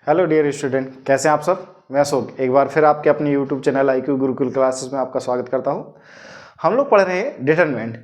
Hello dear student, कैसे हैं आप सब। मैं अशोक एक बार फिर आपके अपने YouTube channel IQ Gurukul classes में आपका स्वागत करता हूं। हम लोग पढ़ रहे हैं डिटरमिनेंट,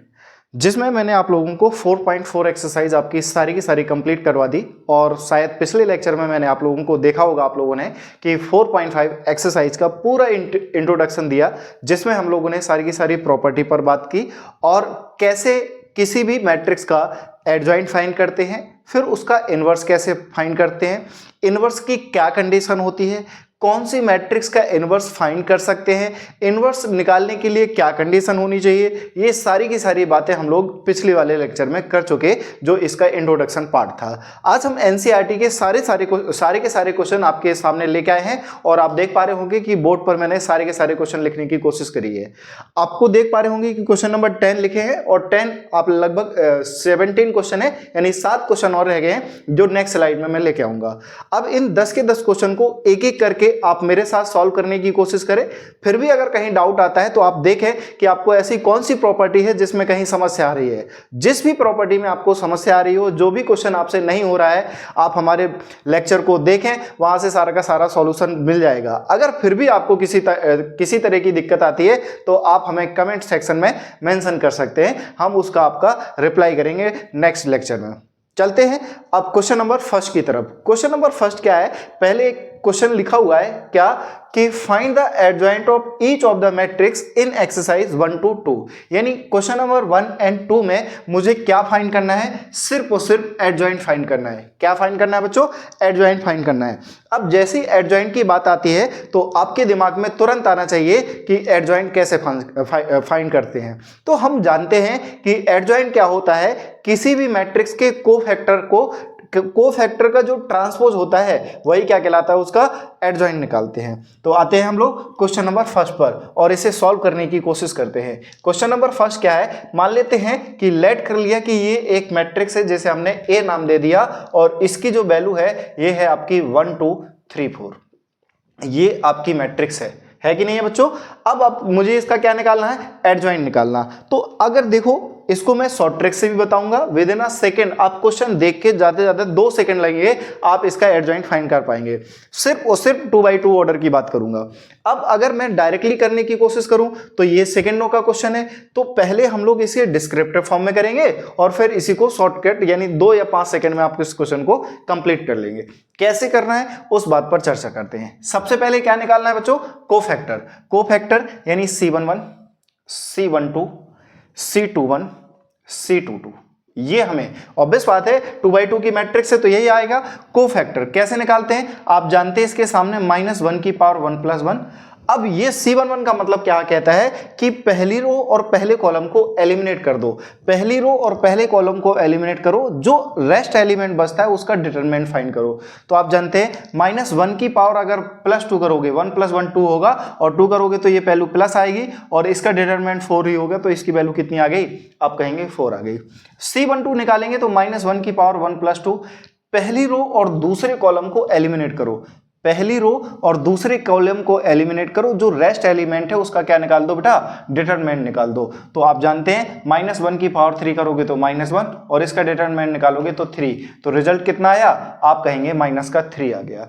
जिसमें मैंने आप लोगों को 4.4 एक्सरसाइज आपकी सारी की सारी कंप्लीट करवा दी। और शायद पिछले लेक्चर में मैंने आप लोगों को देखा होगा आप लोगों ने कि 4.5 एक्सरसाइज का पूरा इंट्रोडक्शन दिया, जिसमें हम लोगों ने सारी की सारी प्रॉपर्टी पर बात की और कैसे किसी भी मैट्रिक्स का एडजॉइंट फाइंड करते हैं, फिर उसका इनवर्स कैसे फाइंड करते हैं, इनवर्स की क्या कंडीशन होती है, कौन सी मैट्रिक्स का इनवर्स फाइंड कर सकते हैं, इनवर्स निकालने के लिए क्या कंडीशन होनी चाहिए। ये सारी की सारी बातें हम लोग पिछले वाले लेक्चर में कर चुके, जो इसका इंट्रोडक्शन पार्ट था। आज हम NCERT के सारे के सारे क्वेश्चन आपके सामने लेके आए हैं और आप देख पा रहे होंगे कि बोर्ड पर मैंने सारे के सारे क्वेश्चन लिखने की कोशिश करी है। आपको देख पा रहे होंगे कि क्वेश्चन नंबर 10 लिखे हैं और 10 आप लगभग 17 क्वेश्चन है, यानी 7 क्वेश्चन और रह गए हैं जो नेक्स्ट स्लाइड में मैं लेके आऊंगा। अब इन 10 के 10 क्वेश्चन को एक एक करके आप मेरे साथ सॉल्व करने की कोशिश करें। फिर भी अगर कहीं डाउट आता है तो आप देखें कि आपको ऐसी कौन सी प्रॉपर्टी है जिसमें कहीं समस्या आ रही है। जिस भी प्रॉपर्टी में आपको समस्या आ रही हो, जो भी क्वेश्चन आपसे नहीं हो रहा है, आप हमारे लेक्चर को देखें, वहां से सारा का सारा सॉल्यूशन मिल जाएगा। अगर फिर भी आपको किसी तरह की दिक्कत आती है तो आप हमें कमेंट सेक्शन में मेंशन कर सकते हैं, हम उसका आपका रिप्लाई करेंगे नेक्स्ट लेक्चर में। चलते हैं अब क्वेश्चन नंबर फर्स्ट की तरफ। क्वेश्चन नंबर फर्स्ट क्या है, पहले एक क्वेश्चन लिखा हुआ है क्या कि find the adjoint of each of the matrix in exercise 1 to 2। यानी क्वेश्चन नंबर 1 और 2 में मुझे क्या फाइंड करना है, सिर्फ और सिर्फ एडजॉइंट फाइंड करना है। क्या फाइंड करना है बच्चों, एडजॉइंट फाइंड करना है। अब जैसे ही एडजॉइंट की बात आती है तो आपके दिमाग में तुरंत आना चाहिए कि एडजॉइंट कैसे फाइंड करते हैं। तो हम जानते हैं कि एडजॉइंट क्या होता है, किसी भी मैट्रिक्स के कोफैक्टर का जो ट्रांसपोज होता है वही क्या कहलाता है, उसका एडजॉइंट निकालते हैं। तो आते हैं हम लोग क्वेश्चन नंबर फर्स्ट पर और इसे सॉल्व करने की कोशिश करते हैं। क्वेश्चन नंबर फर्स्ट क्या है, मान लेते हैं कि लेट कर लिया कि ये एक मैट्रिक्स है, जैसे हमने A नाम दे दिया और इसकी जो वैल्यू है ये है आपकी 1 2 3 4। ये आपकी मैट्रिक्स है कि नहीं है बच्चों। अब मुझे इसका क्या निकालना है, एडजॉइंट निकालना। तो अगर देखो, इसको मैं शॉर्ट ट्रिक से भी बताऊंगा, विद इन अ सेकेंड। आप क्वेश्चन देख के जाते जाते 2 सेकंड लगेंगे, आप इसका एडजॉइंट फाइंड कर पाएंगे। सिर्फ और सिर्फ 2x2 ऑर्डर की बात करूंगा। अब अगर मैं डायरेक्टली करने की कोशिश करूं तो ये सेकंडों का क्वेश्चन है, तो पहले हम लोग इसे डिस्क्रिप्टिव फॉर्म में करेंगे और फिर इसी को शॉर्टकट यानी 2 या 5 सेकंड में आप इस क्वेश्चन को कंप्लीट कर लेंगे। कैसे करना है उस बात पर चर्चा करते हैं। सबसे पहले क्या निकालना है बच्चों, कोफैक्टर यानी C11 C12 C21 C22। ये हमें ऑब्वियस बात है 2x2 की मैट्रिक्स है तो यही आएगा। कोफैक्टर कैसे निकालते हैं, आप जानते हैं इसके सामने -1 की पावर 1 + 1। अब ये C11 का मतलब क्या कहता है कि पहली रो और पहले कॉलम को एलिमिनेट कर दो। पहली रो और पहले कॉलम को एलिमिनेट करो, जो रेस्ट एलिमेंट बचता है उसका डिटरमिनेंट फाइंड करो। तो आप जानते हैं -1 की पावर अगर +2 करोगे, 1 + 1 2 होगा और 2 करोगे तो ये वैल्यू प्लस आएगी और इसका डिटरमिनेंट 4 ही होगा, तो इसकी वैल्यू कितनी आ गई, आप कहेंगे 4 आ गई। C12 निकालेंगे तो -1 की पावर 1 + 2। पहली रो और दूसरे कॉलम को एलिमिनेट करो, पहली रो और दूसरे कॉलम को एलिमिनेट करो, जो रेस्ट एलिमेंट है उसका क्या निकाल दो बेटा, डिटरमिनेंट निकाल दो। तो आप जानते हैं -1 की पावर 3 करोगे तो -1 और इसका डिटरमिनेंट निकालोगे तो 3। तो रिजल्ट कितना आया, आप कहेंगे -3 आ गया।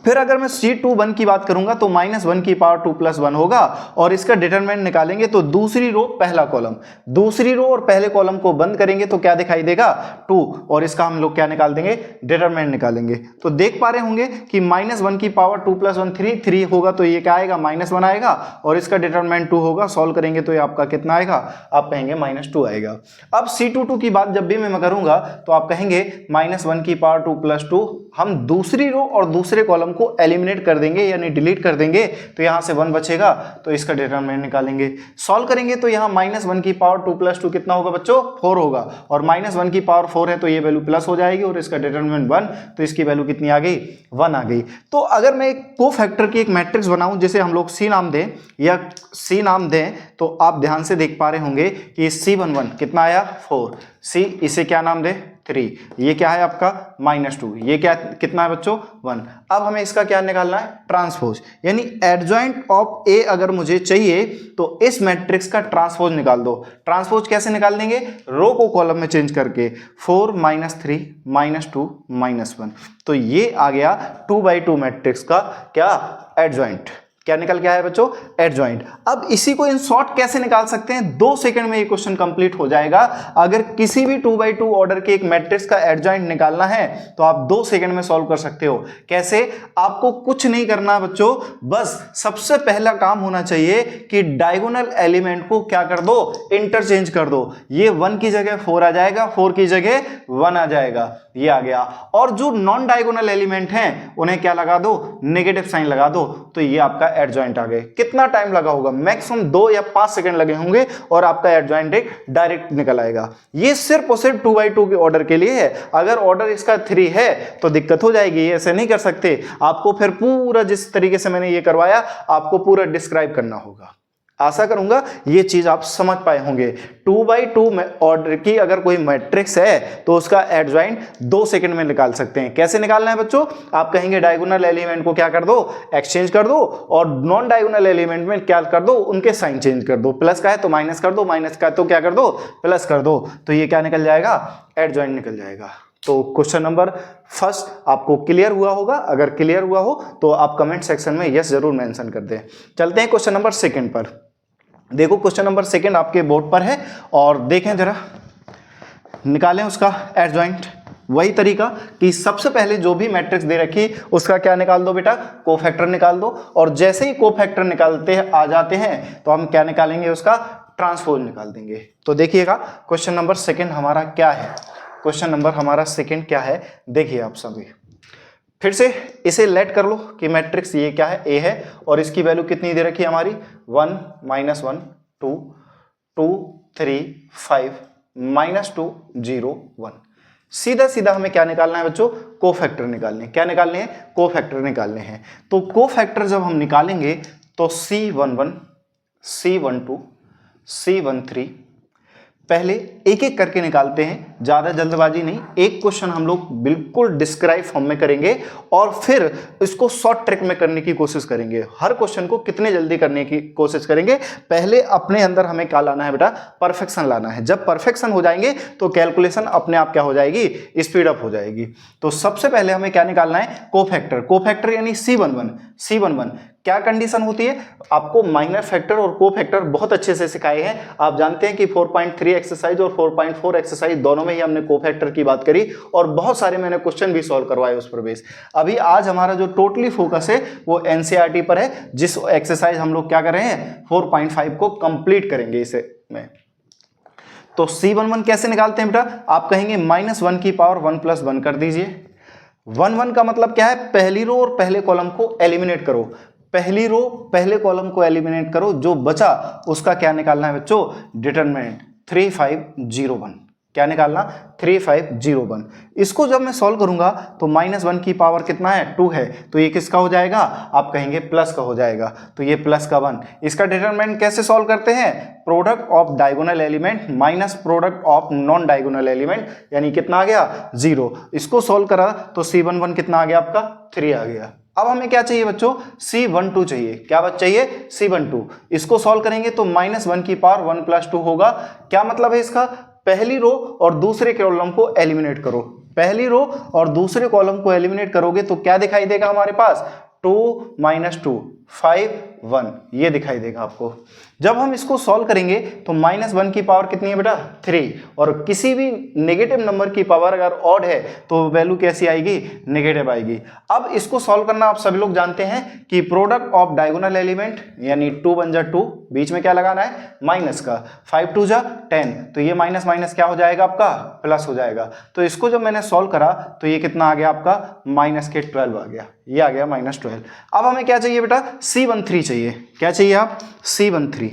फिर अगर मैं C21 की बात करूंगा तो -1 की पावर 2 + 1 होगा और इसका डिटरमिनेंट निकालेंगे तो दूसरी रो पहला कॉलम, दूसरी रो और पहले कॉलम को बंद करेंगे तो क्या दिखाई देगा, 2, और इसका हम लोग क्या निकाल देंगे, डिटरमिनेंट निकालेंगे। तो देख पा रहे होंगे कि -1 की पावर 2 + 1 3 होगा, तो ये क्या आएगा, -1 आएगा और इसका डिटरमिनेंट 2 होगा। सॉल्व करेंगे तो ये आपका कितना आएगा, आप कहेंगे -2 आएगा। अब C22 की बात जब भी मैं करूंगा तो आप कहेंगे -1 की पावर 2 + 2, हम दूसरी रो और दूसरे कॉलम को एलिमिनेट कर देंगे यानी डिलीट कर देंगे, तो यहां से 1 बचेगा, तो इसका डिटरमिनेंट निकालेंगे। सॉल्व करेंगे तो यहां -1 की पावर 2 + 2 कितना होगा बच्चों, 4 होगा और -1 की पावर 4 है तो ये वैल्यू प्लस हो जाएगी और इसका डिटरमिनेंट 1, तो इसकी वैल्यू कितनी आ गई, 1 आ गई। तो अगर मैं एक कोफैक्टर की एक मैट्रिक्स बनाऊं जिसे हम लोग C नाम दें या C नाम दें, तो आप ध्यान से देख पा रहे होंगे कि C11 कितना आया, 4, सी, इसे क्या नाम दे 3, ये क्या है आपका -2, ये क्या कितना है बच्चों 1। अब हमें इसका क्या निकालना है ट्रांसपोज, यानी एडजॉइंट ऑफ ए अगर मुझे चाहिए तो इस मैट्रिक्स का ट्रांसपोज निकाल दो। ट्रांसपोज कैसे निकाल देंगे, रो को कॉलम में चेंज करके 4 -3 -2 -1, तो ये आ गया 2x2 मैट्रिक्स का क्या एडजॉइंट, क्या निकल के आया बच्चों एडजॉइंट। अब इसी को इन शॉर्ट कैसे निकाल सकते हैं, 2 सेकंड में ये क्वेश्चन कंप्लीट हो जाएगा। अगर किसी भी 2x2 ऑर्डर के एक मैट्रिक्स का एडजॉइंट निकालना है तो आप 2 सेकंड में सॉल्व कर सकते हो। कैसे, आपको कुछ नहीं करना बच्चों, बस सबसे पहला काम होना चाहिए कि डायगोनल एलिमेंट को क्या कर दो, इंटरचेंज कर दो। ये 1 की जगह 4 आ जाएगा, 4 की जगह 1 आ जाएगा, ये आ गया। और जो नॉन डायगोनल एलिमेंट हैं उन्हें क्या लगा दो, नेगेटिव साइन लगा दो, तो ये आपका एडजॉइंट आ गए। कितना टाइम लगा होगा, मैक्सिमम 2 या 5 सेकंड लगे होंगे और आपका एडजॉइंट एक डायरेक्ट निकल आएगा। ये सिर्फ और सिर्फ 2x2 के ऑर्डर के लिए है। अगर ऑर्डर इसका 3 है तो दिक्कत हो जाएगी, ऐसे नहीं कर सकते। आपको फिर पूरा जिस तरीके से मैंने ये करवाया आपको पूरा डिस्क्राइब करना होगा। आशा करूंगा ये चीज आप समझ पाए होंगे। 2x2 में ऑर्डर की अगर कोई मैट्रिक्स है तो उसका एडजॉइंट 2 सेकंड में निकाल सकते हैं। कैसे निकालना है बच्चों, आप कहेंगे डायगोनल एलिमेंट को क्या कर दो, एक्सचेंज कर दो, और नॉन डायगोनल एलिमेंट में क्या कर दो, उनके साइन चेंज कर दो। प्लस का है तो माइनस कर दो, माइनस का है तो क्या कर दो, प्लस कर दो, तो ये क्या निकल जाएगा, एडजॉइंट निकल जाएगा। तो क्वेश्चन नंबर फर्स्ट आपको क्लियर हुआ होगा। अगर क्लियर हुआ हो तो आप कमेंट सेक्शन में यस जरूर मेंशन कर दें। चलते हैं क्वेश्चन नंबर सेकंड पर। देखो क्वेश्चन नंबर सेकंड आपके बोर्ड पर है और देखें जरा, निकालें उसका एडजॉइंट। वही तरीका कि सबसे पहले जो भी मैट्रिक्स दे रखी उसका क्या निकाल दो बेटा, कोफैक्टर निकाल दो। और जैसे ही कोफैक्टर निकालते आ जाते हैं तो हम क्या निकालेंगे, उसका ट्रांसपोज निकाल देंगे। तो देखिएगा क्वेश्चन नंबर सेकंड हमारा क्या है, क्वेश्चन नंबर हमारा सेकंड क्या है, देखिए आप सभी फिर से इसे लेट कर लो कि मैट्रिक्स ये क्या है, ए है, और इसकी वैल्यू कितनी दे रखी है हमारी 1 -1 2 2 3 5 -2 0 1। सीधा सीधा हमें क्या निकालना है बच्चों, कोफैक्टर निकालने। क्या निकालने हैं, कोफैक्टर निकालने हैं। तो कोफैक्टर जब हम निकालेंगे तो C11 C12 C13, पहले एक एक करके निकालते हैं, ज्यादा जल्दबाजी नहीं। एक क्वेश्चन हम लोग बिल्कुल डिस्क्राइब फॉर्म में करेंगे और फिर इसको शॉर्ट ट्रिक में करने की कोशिश करेंगे। हर क्वेश्चन को कितने जल्दी करने की कोशिश करेंगे, पहले अपने अंदर हमें क्या लाना है बेटा, परफेक्शन लाना है। जब परफेक्शन हो जाएंगे तो कैलकुलेशन अपने आप क्या हो जाएगी, स्पीड अप हो जाएगी। तो सबसे पहले हमें क्या निकालना है, कोफैक्टर। कोफैक्टर यानी C11 क्या कंडीशन होती है, आपको माइनर फैक्टर और कोफैक्टर बहुत अच्छे से सिखाए हैं। आप जानते हैं कि 4.3 एक्सरसाइज और 4.4 एक्सरसाइज दोनों में ही हमने कोफैक्टर की बात करी और बहुत सारे मैंने क्वेश्चन भी सॉल्व करवाए उस पर बेस। अभी आज हमारा जो टोटली फोकस है वो एनसीईआरटी पर है, जिस एक्सरसाइज हम लोग क्या कर रहे हैं 4.5 को कंप्लीट करेंगे इसे में। तो C11 कैसे निकालते हैं बेटा, आप कहेंगे -1 की पावर 1 + 1 कर दीजिए। 1 का मतलब क्या है, पहली रो और पहले कॉलम को एलिमिनेट करो। पहली रो पहले कॉलम को एलिमिनेट करो, जो बचा उसका क्या निकालना है बच्चों, डिटरमिनेंट 3501। क्या निकालना, 3501। इसको जब मैं सॉल्व करूंगा तो -1 की पावर कितना है, 2 है, तो ये किसका हो जाएगा, आप कहेंगे प्लस का हो जाएगा, तो ये प्लस का 1। इसका डिटरमिनेंट कैसे सॉल्व करते हैं, product of diagonal element minus product of non diagonal element, यानी कितना आ गया 0। इसको सॉल्व करा तो C11 कितना आ गया आपका 3 आ गया। अब हमें क्या चाहिए बच्चों, C12 चाहिए। क्या बात चाहिए, C12। इसको सॉल्व करेंगे तो -1 की पावर 1 + 2 होगा। क्या मतलब है इसका, पहली रो और दूसरे कॉलम को एलिमिनेट करो। पहली रो और दूसरे कॉलम को एलिमिनेट करोगे तो क्या दिखाई देगा हमारे पास, 2 - 2 5 1, ये दिखाई देगा आपको। जब हम इसको सॉल्व करेंगे तो -1 की पावर कितनी है बेटा 3, और किसी भी नेगेटिव नंबर की पावर अगर ऑड है तो वैल्यू कैसी आएगी, नेगेटिव आएगी। अब इसको सॉल्व करना आप सभी लोग जानते हैं कि प्रोडक्ट ऑफ डायगोनल एलिमेंट, यानी 2 × 2, बीच में क्या लगाना है, माइनस का, 5 × 2 = 10, तो ये माइनस माइनस क्या हो जाएगा आपका, प्लस हो जाएगा। तो इसको जब मैंने सॉल्व करा तो ये कितना आ गया आपका, -12 आ गया, ये आ गया -12। अब हमें क्या चाहिए बेटा, C13 चाहिए। क्या चाहिए आप, C13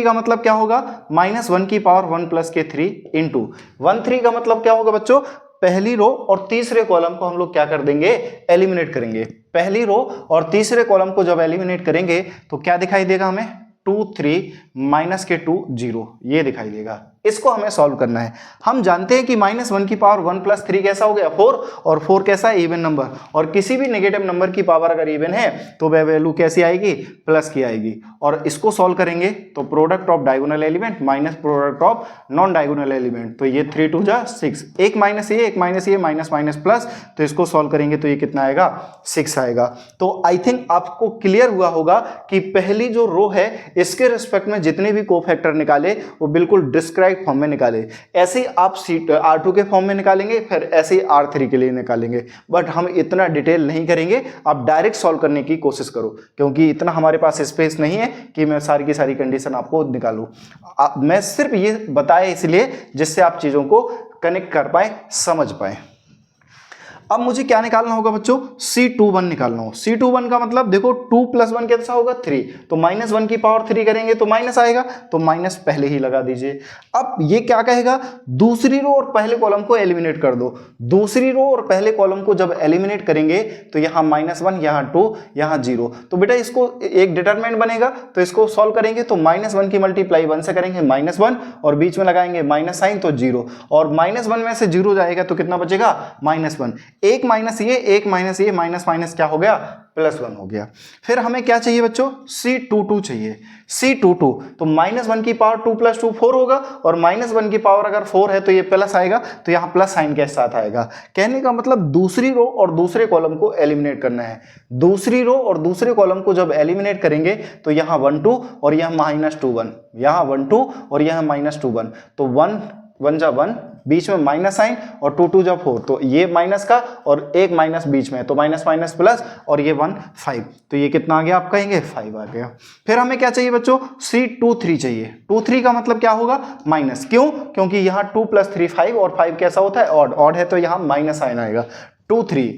का मतलब क्या होगा, -1 की पावर 1 + 3 × 13 का मतलब क्या होगा बच्चों, पहली रो और तीसरे कॉलम को हम लोग क्या कर देंगे, एलिमिनेट करेंगे। पहली रो और तीसरे कॉलम को जब एलिमिनेट करेंगे तो क्या दिखाई देगा हमें, 2 3 -2 0, ये दिखाई देगा। इसको हमें सॉल्व करना है। हम जानते हैं कि -1 की पावर 1 + 3 कैसा हो गया 4, और 4 कैसा है इवन नंबर, और किसी भी नेगेटिव नंबर की पावर अगर इवन है तो वह वैल्यू कैसी आएगी, प्लस की आएगी। और इसको सॉल्व करेंगे तो product of diagonal element minus product of non diagonal element, तो ये 3 × 2 = 6, एक माइनस ये माइनस माइनस प्लस, तो इसको सॉल्व करेंगे तो ये कितना आएगा, 6 आएगा। तो आई थिंक आपको क्लियर हुआ होगा कि पहली जो रो है इसके रिस्पेक्ट में जितने भी कोफैक्टर निकाले वो बिल्कुल डिस्क्राइब फॉर्म में निकाले। ऐसे ही आप R2 के फॉर्म में निकालेंगे, फिर ऐसे ही R3 के लिए निकालेंगे, बट हम इतना डिटेल नहीं करेंगे। आप डायरेक्ट सॉल्व करने की कोशिश करो, क्योंकि इतना हमारे पास स्पेस नहीं है कि मैं सारी की सारी कंडीशन आपको निकालूं। मैं सिर्फ ये बताया इसलिए जिससे आप चीज़ों को कनेक्ट कर पाए, समझ पाए। अब मुझे क्या निकालना होगा बच्चों, C21 निकालना हो। C21 का मतलब देखो 2 + 1 कैसा होगा 3, तो -1 की पावर 3 करेंगे तो माइनस आएगा, तो माइनस पहले ही लगा दीजिए। अब ये क्या कहेगा, दूसरी रो और पहले कॉलम को एलिमिनेट कर दो। दूसरी रो और पहले कॉलम को जब एलिमिनेट करेंगे तो यहाँ -1, यहाँ 2, यहाँ 0, तो बेटा इसको एक डिटरमिनेंट बनेगा, तो इसको सॉल्व करेंगे तो -1 की मल्टीप्लाई 1 से करेंगे -1, और बीच में लगाएंगे माइनस साइन तो 0, और -1 में से 0 जाएगा तो कितना बचेगा, -1, एक माइनस ये, एक माइनस ये, माइनस माइनस क्या हो गया, +1 हो गया। फिर हमें क्या चाहिए बच्चों, C22 चाहिए। C22 तो -1 की पावर 2 + 2 4 होगा, और -1 की पावर अगर 4 है तो ये प्लस आएगा, तो यहाँ प्लस साइन के साथ आएगा। कहने का मतलब दूसरी रो और दूसरे कॉलम को एलिमिनेट करना है। दूसरी रो और दूसरे कॉलम को जब एलिमिनेट करेंगे तो यहाँ 1 2 और यहाँ -2 1, यहाँ 1 2 और यहाँ -2 1, तो 1 1 जा 1, बीच में माइनस साइन, और 2 2 जा 4, तो ये माइनस का और एक माइनस बीच में, तो माइनस माइनस प्लस, और ये 1 5, तो ये कितना आ गया आप कहेंगे, 5 आ गया। फिर हमें क्या चाहिए बच्चों, C23 चाहिए। 23 का मतलब क्या होगा, माइनस, क्यों, क्योंकि यहाँ 2 + 3 5, और 5 कैसा होता है, ऑड, ऑड है तो यहाँ माइनस साइन आएगा। 2 3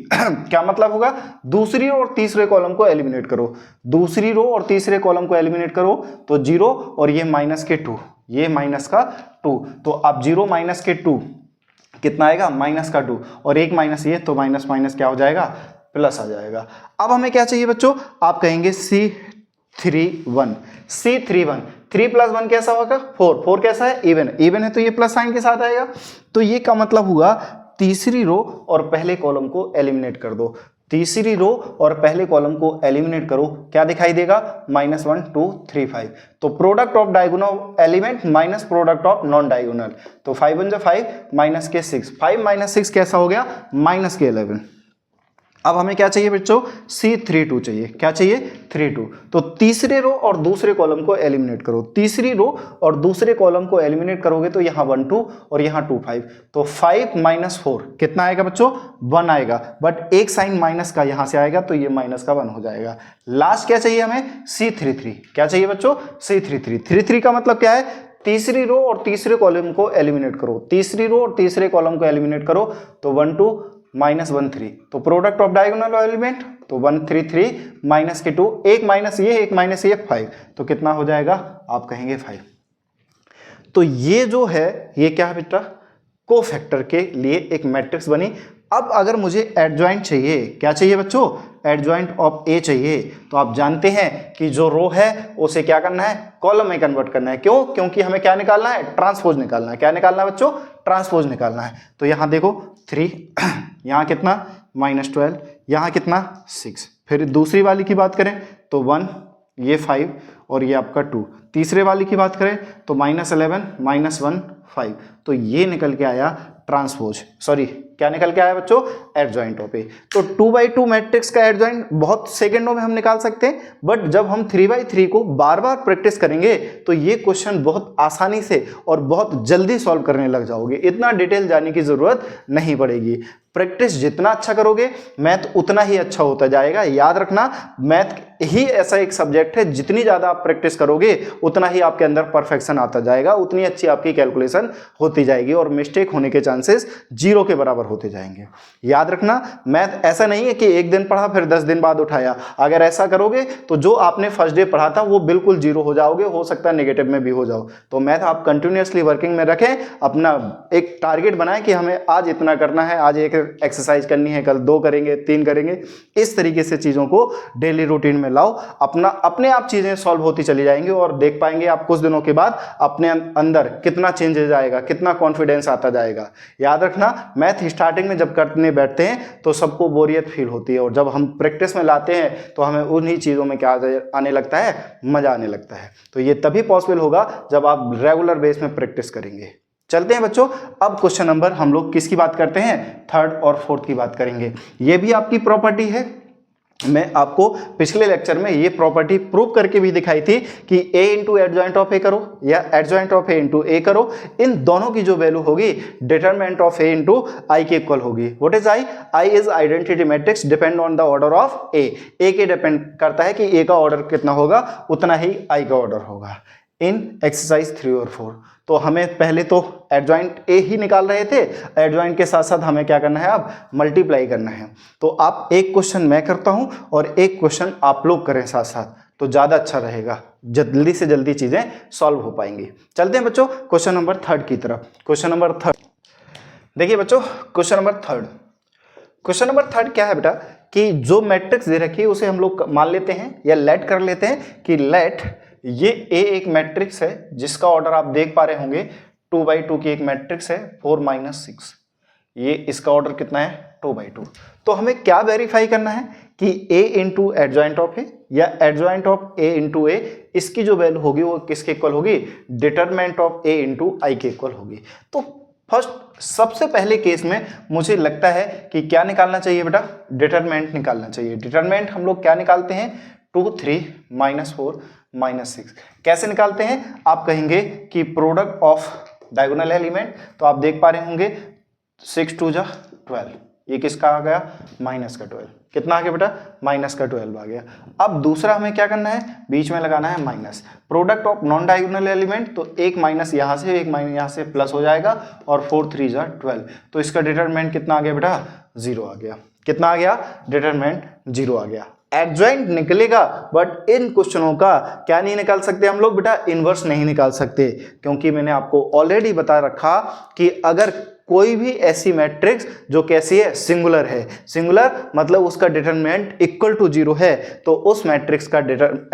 क्या मतलब होगा, दूसरी रो और तीसरे कॉलम को एलिमिनेट करो। दूसरी रो और तीसरे कॉलम को एलिमिनेट करो तो 0 और ये माइनस के 2, ये माइनस का 2, तो अब 0 माइनस के 2 कितना आएगा, माइनस का 2, और एक माइनस ये, तो माइनस माइनस क्या हो जाएगा, प्लस आ जाएगा। अब हमें क्या चाहिए बच्चों, आप कहेंगे C31। C31 3 + 1 कैसा होगा, 4, 4 कैसा है, इवन, इवन है तो ये प्लस साइन के साथ आएगा। तो ये का मतलब हुआ तीसरी रो और पहले कॉलम को एलिमिनेट कर दो। तीसरी रो और पहले कॉलम को एलिमिनेट करो, क्या दिखाई देगा, -1 2 3 5, तो product of diagonal element minus product of non diagonal, तो 5 1 जा 5, माइनस के 6, 5 - 6 कैसा हो गया, -11। अब हमें क्या चाहिए बच्चों, C32 चाहिए। क्या चाहिए, 32। तो तीसरे रो और दूसरे कॉलम को एलिमिनेट करो। तीसरी रो और दूसरे कॉलम को एलिमिनेट करोगे तो यहाँ 1 2 और यहाँ 2 5, तो 5 - 4 कितना आएगा बच्चों, 1 आएगा, बट एक साइन माइनस का यहाँ से आएगा तो ये माइनस का 1 हो जाएगा। लास्ट क्या चाहिए हमें, C33। क्या चाहिए बच्चों, C33। 33 का मतलब क्या है, तीसरी रो और तीसरे कॉलम को एलिमिनेट करो। तीसरी रो और तीसरे कॉलम को एलिमिनेट करो तो 1 2 -1 3, तो प्रोडक्ट ऑफ डायगोनल एलिमेंट, तो 1 3 3 माइनस के 2, एक माइनस ये 5, तो कितना हो जाएगा, आप कहेंगे 5। तो ये जो है ये क्या है बेटा, कोफैक्टर के लिए एक मैट्रिक्स बनी। अब अगर मुझे एडजॉइंट चाहिए, क्या चाहिए बच्चों, एडजॉइंट ऑफ ए चाहिए, तो आप जानते हैं कि जो रो है उसे क्या करना है, कॉलम में कन्वर्ट करना है। क्यों, क्योंकि हमें क्या निकालना है, ट्रांसपोज निकालना है। क्या निकालना है बच्चों, ट्रांसपोज निकालना है। तो यहाँ देखो 3, यहाँ कितना -12, यहाँ कितना 6। फिर दूसरी वाली की बात करें तो 1, ये 5 और ये आपका 2। तीसरे वाली की बात करें तो -11 -1 5, तो ये निकल के आया ट्रांसपोज, सॉरी क्या निकल के आया बच्चों, एडजॉइंट ऑफ ए। तो 2x2 मैट्रिक्स का एडजॉइंट बहुत सेकंडों में हम निकाल सकते हैं, बट जब हम 3x3 को बार बार प्रैक्टिस करेंगे तो ये क्वेश्चन बहुत आसानी से और बहुत जल्दी सॉल्व करने लग जाओगे। इतना डिटेल जाने की जरूरत नहीं पड़ेगी। प्रैक्टिस जितना अच्छा करोगे मैथ उतना ही अच्छा होता जाएगा। याद रखना, मैथ ही ऐसा एक सब्जेक्ट है, जितनी ज़्यादा आप प्रैक्टिस करोगे उतना ही आपके अंदर परफेक्शन आता जाएगा, उतनी अच्छी आपकी कैलकुलेशन होती जाएगी और मिस्टेक होने के चांसेस 0 के बराबर होते जाएंगे। याद रखना, मैथ ऐसा नहीं है कि एक दिन पढ़ा फिर 10 दिन बाद उठाया। अगर ऐसा करोगे तो जो आपने फर्स्ट डे पढ़ा था वो बिल्कुल 0 हो जाओगे, हो सकता है नेगेटिव में भी हो जाओ। तो मैथ आप कंटिन्यूसली वर्किंग में रखें, अपना एक टारगेट बनाएं कि हमें आज इतना करना है, आज एक एक्सरसाइज करनी है, कल 2 करेंगे, 3 करेंगे। इस तरीके से चीज़ों को डेली रूटीन में लाओ, अपने आप चीज़ें सॉल्व होती चली जाएंगी और देख पाएंगे आप कुछ दिनों के बाद अपने अंदर कितना चेंजेस आएगा, कितना कॉन्फिडेंस आता जाएगा। याद रखना, मैथ स्टार्टिंग में जब करने बैठते हैं तो सबको बोरियत फील होती है, और जब हम प्रैक्टिस में लाते हैं तो हमें उन्हीं चीज़ों में क्या आने लगता है, मजा आने लगता है। तो ये तभी पॉसिबल होगा जब आप रेगुलर बेस में प्रैक्टिस करेंगे। चलते हैं बच्चों, अब क्वेश्चन नंबर हम लोग किसकी बात करते हैं, थर्ड और फोर्थ की बात करेंगे। ये भी आपकी प्रॉपर्टी है। मैं आपको पिछले लेक्चर में ये प्रॉपर्टी प्रूव करके भी दिखाई थी कि a into adjoint of A करो या adjoint of A into A करो, इन दोनों की जो वैल्यू होगी determinant of A into I के इक्वल होगी। What is I? I is identity matrix depend on the order of A. A के डिपेंड करता है कि ए का ऑर्डर कितना होगा, उतना ही आई का ऑर्डर होगा इन एक्सरसाइज 3 और 4। तो हमें पहले तो एडजॉइंट ए ही निकाल रहे थे, एडजॉइंट के साथ साथ हमें क्या करना है, अब मल्टीप्लाई करना है। तो आप एक क्वेश्चन मैं करता हूं और एक क्वेश्चन आप लोग करें साथ साथ, तो ज़्यादा अच्छा रहेगा, जल्दी से जल्दी चीज़ें सॉल्व हो पाएंगी। चलते हैं बच्चों क्वेश्चन नंबर 3 की तरफ। क्वेश्चन नंबर 3 देखिए बच्चों, क्वेश्चन नंबर 3। क्वेश्चन नंबर 3 क्या है बेटा कि जो मैट्रिक्स दे रखी है उसे हम लोग मान लेते हैं या लेट कर लेते हैं कि लेट ये ए एक मैट्रिक्स है जिसका ऑर्डर आप देख पा रहे होंगे 2/2 की एक मैट्रिक्स है 4 - 6। ये इसका ऑर्डर कितना है, 2/2। तो हमें क्या वेरीफाई करना है कि a इंटू एडजॉइंट ऑफ ए या एडजॉइंट ऑफ a इंटू ए, इसकी जो वैल्यू होगी वो किसके इक्वल होगी, determinant of a into I के इक्वल होगी। तो फर्स्ट सबसे पहले केस में मुझे लगता है कि क्या निकालना चाहिए बेटा, डिटरमिनेंट निकालना चाहिए। डिटरमिनेंट हम लोग क्या निकालते हैं, 2 3 - 4 - 6। कैसे निकालते हैं, आप कहेंगे कि प्रोडक्ट ऑफ डायगोनल एलिमेंट, तो आप देख पा रहे होंगे 6 2 12, ये किसका आ गया, माइनस का 12। कितना आ गया बेटा, माइनस का 12 आ गया। अब दूसरा हमें क्या करना है, बीच में लगाना है minus. Product of non diagonal element, तो एक माइनस यहाँ से एक माइनस यहाँ से प्लस हो जाएगा, और 4 3 12। तो इसका डिटरमिनेंट कितना आ गया बेटा, 0 आ गया। कितना आ गया, डिटरमिनेंट 0 आ गया। एडजॉइंट निकलेगा, बट इन क्वेश्चनों का क्या नहीं निकाल सकते हम लोग बेटा, इनवर्स नहीं निकाल सकते, क्योंकि मैंने आपको ऑलरेडी बता रखा कि अगर कोई भी ऐसी मैट्रिक्स जो कैसी है, सिंगुलर है, सिंगुलर मतलब उसका डिटरमिनेंट इक्वल टू 0 है, तो उस मैट्रिक्स का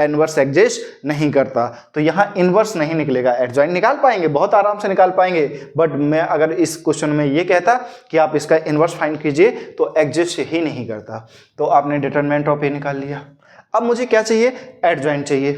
इनवर्स एग्जिस्ट नहीं करता। तो यहाँ इनवर्स नहीं निकलेगा। एडजॉइंट निकाल पाएंगे, बहुत आराम से निकाल पाएंगे, बट मैं अगर इस क्वेश्चन में ये कहता कि आप इसका इनवर्स फाइंड कीजिए तो एग्जिस्ट ही नहीं करता। तो आपने डिटरमिनेंट ऑफ ए निकाल लिया। अब मुझे क्या चाहिए, एडजॉइंट चाहिए।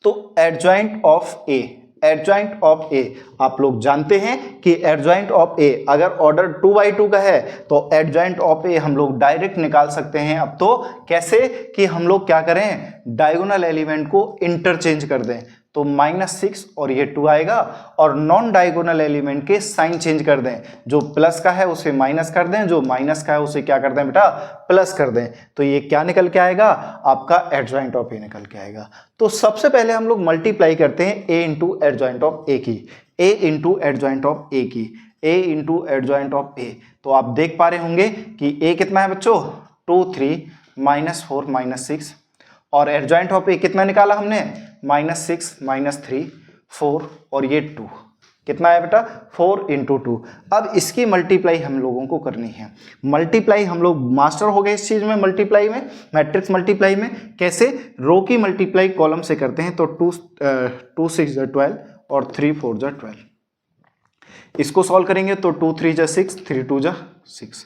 तो adjoint of A, adjoint of A, आप लोग जानते हैं कि एडजॉइंट ऑफ ए अगर ऑर्डर 2/2 का है तो एडजॉइंट ऑफ ए हम लोग डायरेक्ट निकाल सकते हैं। अब तो कैसे कि हम लोग क्या करें, डायगोनल एलिमेंट को इंटरचेंज कर दें, तो -6 और ये 2 आएगा, और नॉन डायगोनल एलिमेंट के साइन चेंज कर दें, जो प्लस का है उसे माइनस कर दें, जो माइनस का है उसे क्या कर दें बेटा, प्लस कर दें। तो ये क्या निकल के आएगा, आपका एडजॉइंट ऑफ ए निकल के आएगा। तो सबसे पहले हम लोग मल्टीप्लाई करते हैं a इंटू एडजॉइंट ऑफ ए की, a इंटू एडजॉइंट ऑफ ए की, a into adjoint of A. तो आप देख पा रहे होंगे कि a कितना है बच्चों, 2 3 - 4 - 6, और एडजॉइंट ऑफ ए कितना निकाला हमने, -6 - 3 4, और ये 2 कितना है बेटा, 4 × 2। अब इसकी मल्टीप्लाई हम लोगों को करनी है। मल्टीप्लाई हम लोग मास्टर हो गए इस चीज में, मल्टीप्लाई में, मैट्रिक्स मल्टीप्लाई में। कैसे, रो की मल्टीप्लाई कॉलम से करते हैं, तो 2 6 12 और 3 4 12। इसको सॉल्व करेंगे तो 2 3 6, 3 2 6,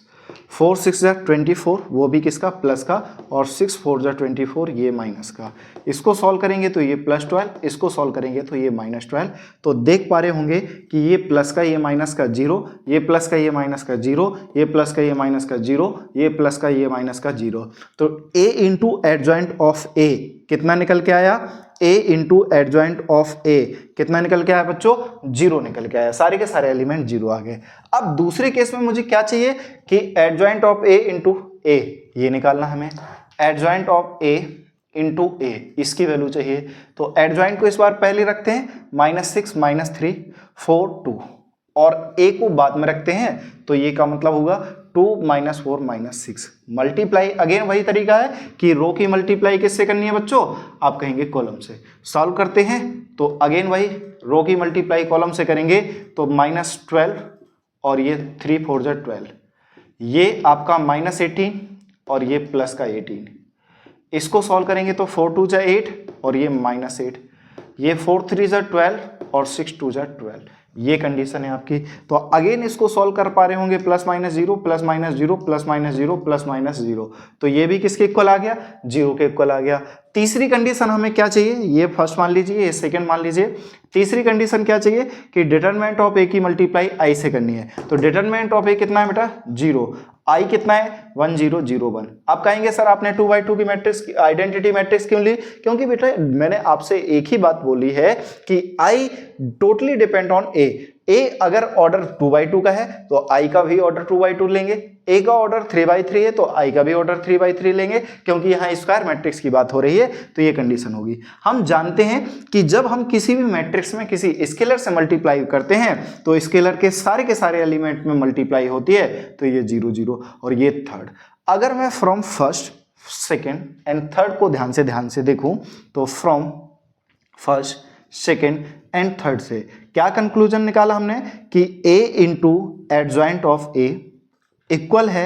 4 6 24, वो भी किसका, प्लस का, और 6 4 24, ये माइनस का। इसको सॉल्व करेंगे तो ये +12, इसको सॉल्व करेंगे तो ये -12। तो देख पा रहे होंगे कि ये प्लस का ये माइनस का 0, ये प्लस का ये माइनस का 0, ये प्लस का ये माइनस का 0, ये प्लस का ये माइनस का 0। तो a इंटू एडजॉइंट ऑफ ए कितना निकल के आया, a इंटू एडजॉइंट ऑफ ए कितना निकल के आया बच्चों, 0 निकल के आया। सारे के सारे एलिमेंट 0 आ गए। अब दूसरे केस में मुझे क्या चाहिए कि एडजॉइंट ऑफ a इंटू ए, ये निकालना हमें, एडजॉइंट ऑफ a इंटू ए, इसकी वैल्यू चाहिए। तो एडजॉइंट को इस बार पहले रखते हैं, -6 - 3 4 2, और a को बाद में रखते हैं, तो ये का मतलब होगा 2 - 4 - 6। मल्टीप्लाई अगेन वही तरीका है कि रो की मल्टीप्लाई किससे करनी है बच्चों, आप कहेंगे कॉलम से। सॉल्व करते हैं तो अगेन वही रो की मल्टीप्लाई कॉलम से करेंगे, तो -12 और ये 3 4 12, ये आपका -18 और ये प्लस का 18। इसको सॉल्व करेंगे तो 4 2 जा 8 और ये -8, ये 4 3 जा 12 और 6 2 जा 12, ये कंडीशन है आपकी। तो अगेन इसको सॉल्व कर पा रहे होंगे +-0 +-0 +-0 +-0, तो ये भी किसके इक्वल आ गया, 0 के इक्वल आ गया। तीसरी कंडीशन हमें क्या चाहिए, ये फर्स्ट मान लीजिए, ये सेकंड मान लीजिए। तीसरी कंडीशन क्या चाहिए कि डिटरमिनेंट ऑफ ए की मल्टीप्लाई आई से करनी है। तो डिटरमिनेंट ऑफ ए कितना है बेटा, 0, आई कितना है 1 0 0 1। आप कहेंगे सर आपने 2x2 की मैट्रिक्स आइडेंटिटी मैट्रिक्स क्यों ली, क्योंकि बेटा मैंने आपसे एक ही बात बोली है कि आई टोटली डिपेंड ऑन ए अगर ऑर्डर 2x2 का है तो आई का भी ऑर्डर 2x2 लेंगे, ए का ऑर्डर 3x3 है तो आई का भी ऑर्डर 3x3 लेंगे, क्योंकि यहाँ स्क्वायर मैट्रिक्स की बात हो रही है, तो ये कंडीशन होगी। हम जानते हैं कि जब हम किसी भी मैट्रिक्स में किसी स्केलर से मल्टीप्लाई करते हैं तो स्केलर के सारे एलिमेंट में मल्टीप्लाई होती है, तो ये 0 0 और ये थर्ड। अगर मैं from first second and third को ध्यान से देखूं तो from first second and third से क्या कंक्लूजन निकाला हमने कि a into adjoint of a equal है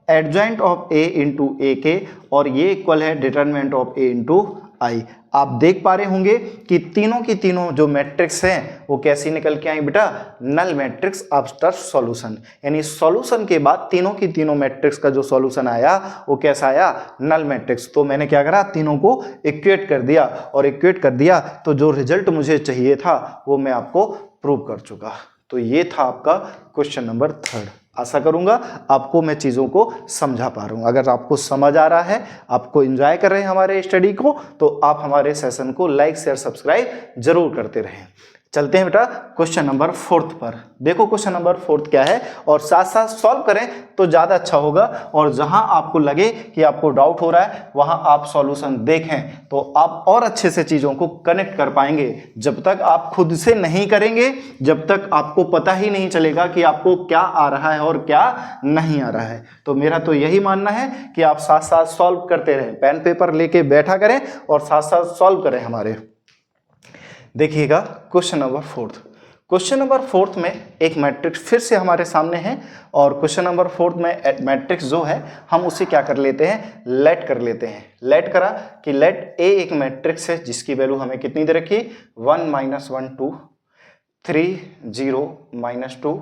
एडजॉइंट ऑफ a इंटू ए के, और ये इक्वल है डिटरमिनेंट ऑफ a इंटू आई। आप देख पा रहे होंगे कि तीनों की तीनों जो मैट्रिक्स हैं वो कैसी निकल के आई बेटा, नल मैट्रिक्स आफ्टर सॉल्यूशन, यानी सॉल्यूशन के बाद तीनों की तीनों मैट्रिक्स का जो सॉल्यूशन आया वो कैसा आया, नल मैट्रिक्स। तो मैंने क्या करा, तीनों को इक्वेट कर दिया, और इक्वेट कर दिया तो जो रिजल्ट मुझे चाहिए था वो मैं आपको प्रूव कर चुका। तो ये था आपका क्वेश्चन नंबर 3। आशा करूंगा आपको मैं चीज़ों को समझा पा रहा हूँ। अगर आपको समझ आ रहा है, आपको एंजॉय कर रहे हैं हमारे स्टडी को, तो आप हमारे सेशन को लाइक शेयर सब्सक्राइब जरूर करते रहें। चलते हैं बेटा क्वेश्चन नंबर 4 पर। देखो क्वेश्चन नंबर 4 क्या है, और साथ साथ सॉल्व करें तो ज़्यादा अच्छा होगा, और जहां आपको लगे कि आपको डाउट हो रहा है वहां आप सॉल्यूशन देखें तो आप और अच्छे से चीज़ों को कनेक्ट कर पाएंगे। जब तक आप खुद से नहीं करेंगे, जब तक आपको पता ही नहीं चलेगा कि आपको क्या आ रहा है और क्या नहीं आ रहा है। तो मेरा तो यही मानना है कि आप साथ साथ सॉल्व करते रहें, पेन पेपर लेके बैठा करें और साथ साथ सॉल्व करें हमारे। देखिएगा क्वेश्चन नंबर 4। क्वेश्चन नंबर 4 में एक मैट्रिक्स फिर से हमारे सामने है, और क्वेश्चन नंबर 4 में मैट्रिक्स जो है हम उसे क्या कर लेते हैं, लेट कर लेते हैं। लेट करा कि लेट ए एक मैट्रिक्स है जिसकी वैल्यू हमें कितनी दे रखी, 1 -1 2 3 0 -2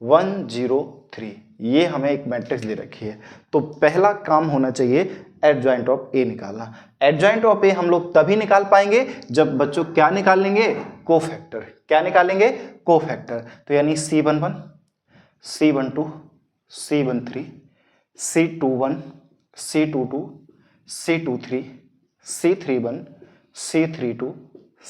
1 0 3, ये हमें एक मैट्रिक्स दे रखी है। तो पहला काम होना चाहिए एडजॉइंट ऑफ ए निकालना। एडजॉइंट ऑफ ए हम लोग तभी निकाल पाएंगे जब बच्चों क्या निकाल लेंगे, कोफैक्टर। क्या निकालेंगे, कोफैक्टर। तो यानी C11 C12 C13 C21 C22 C23 C31 C32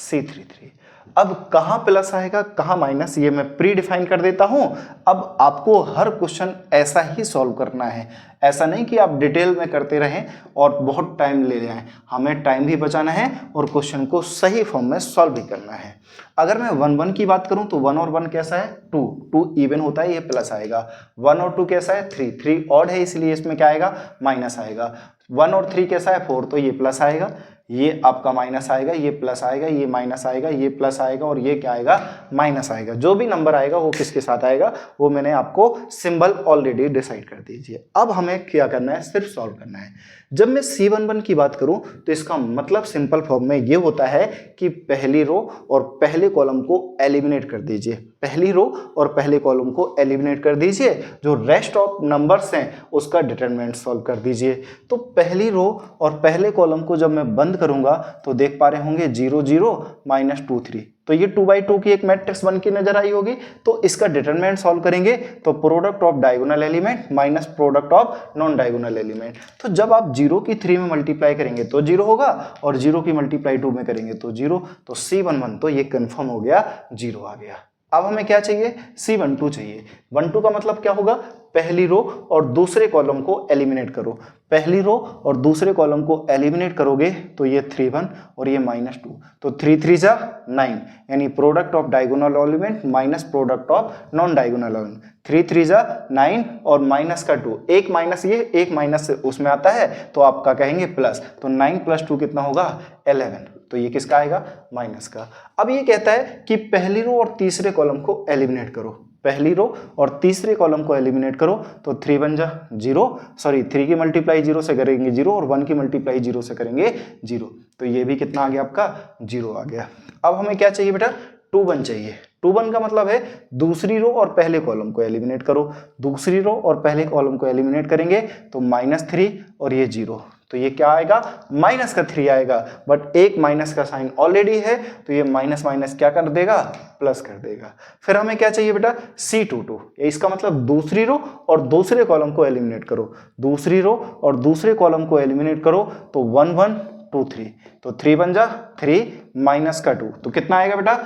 C33। अब कहाँ प्लस आएगा कहाँ माइनस, ये मैं प्री डिफाइन कर देता हूं। अब आपको हर क्वेश्चन ऐसा ही सॉल्व करना है, ऐसा नहीं कि आप डिटेल में करते रहें और बहुत टाइम ले जाएं। हमें टाइम भी बचाना है और क्वेश्चन को सही फॉर्म में सॉल्व भी करना है। अगर मैं 1 1 की बात करूं तो 1 और 1 कैसा है, 2 2 इवन होता है, ये प्लस आएगा। 1 और 2 कैसा है, 3 3 ऑड है, इसलिए इसमें क्या आएगा, माइनस आएगा। 1 और 3 कैसा है, 4, तो ये प्लस आएगा, ये आपका माइनस आएगा, ये प्लस आएगा, ये माइनस आएगा, ये प्लस आएगा, और ये क्या आएगा, माइनस आएगा। जो भी नंबर आएगा वो किसके साथ आएगा, वो मैंने आपको सिंबल ऑलरेडी डिसाइड कर दीजिए। अब हमें क्या करना है, सिर्फ सॉल्व करना है। जब मैं C11 की बात करूं तो इसका मतलब सिंपल फॉर्म में ये होता है कि पहली रो और पहले कॉलम को एलिमिनेट कर दीजिए। पहली रो और पहले कॉलम को एलिमिनेट कर दीजिए, जो रेस्ट ऑफ नंबर्स हैं उसका डिटरमिनेंट सॉल्व कर दीजिए। तो पहली रो और पहले कॉलम को जब मैं बंद करूंगा तो देख पा रहे होंगे 0 0 -2 3, तो ये 2/2 की एक मैट्रिक्स बन के नजर आई होगी। तो इसका डिटरमिनेंट सॉल्व करेंगे तो product of diagonal element minus product of non diagonal element. तो जब आप 0 की 3 में मल्टीप्लाई करेंगे तो 0 होगा, और 0 की मल्टीप्लाई 2 में करेंगे तो 0। तो C11 तो ये कंफर्म हो गया, 0 आ गया। अब हमें क्या चाहिए, C12 चाहिए। 12 का मतलब क्या होगा, पहली रो और दूसरे कॉलम को एलिमिनेट करो। पहली रो और दूसरे कॉलम को एलिमिनेट करोगे तो ये 3 1 और ये -2, तो 3 3 जा 9, यानी product of diagonal element minus product of non diagonal element. 3 3 जा 9 और माइनस का 2, एक माइनस ये एक माइनस उसमें आता है तो आपका कहेंगे प्लस, तो 9 + 2 कितना होगा, 11। तो ये किसका आएगा, माइनस का। अब ये कहता है कि पहली रो और तीसरे कॉलम को एलिमिनेट करो। पहली रो और तीसरे कॉलम को एलिमिनेट करो तो 3 बन जा 0, सॉरी 3 की मल्टीप्लाई 0 से करेंगे 0 और 1 की मल्टीप्लाई 0 से करेंगे 0, तो ये भी कितना आ गया आपका 0 आ गया। अब हमें क्या चाहिए बेटा 2 1 चाहिए। 2 1 का मतलब है दूसरी रो और पहले कॉलम को एलिमिनेट करो, दूसरी रो और पहले कॉलम को एलिमिनेट करेंगे तो -3 और ये 0, तो ये क्या आएगा -3 आएगा, बट एक माइनस का साइन ऑलरेडी है तो ये माइनस माइनस क्या कर देगा प्लस कर देगा। फिर हमें क्या चाहिए बेटा C22, इसका मतलब दूसरी रो और दूसरे कॉलम को एलिमिनेट करो, दूसरी रो और दूसरे कॉलम को एलिमिनेट करो तो 1 1 2 3, तो 3 बन जा 3 माइनस का 2, तो कितना आएगा बेटा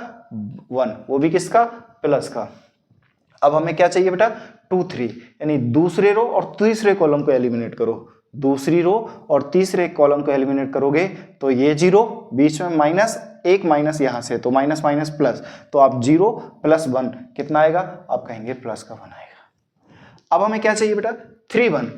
1, वो भी किसका प्लस का। अब हमें क्या चाहिए बेटा 2 3, यानी दूसरे रो और तीसरे कॉलम को एलिमिनेट करो, दूसरी रो और तीसरे कॉलम को एलिमिनेट करोगे तो ये 0, बीच में माइनस, एक माइनस यहां से तो माइनस माइनस प्लस, तो आप 0 + 1 कितना आएगा आप कहेंगे प्लस का 1 आएगा। अब हमें क्या चाहिए बेटा 3 1,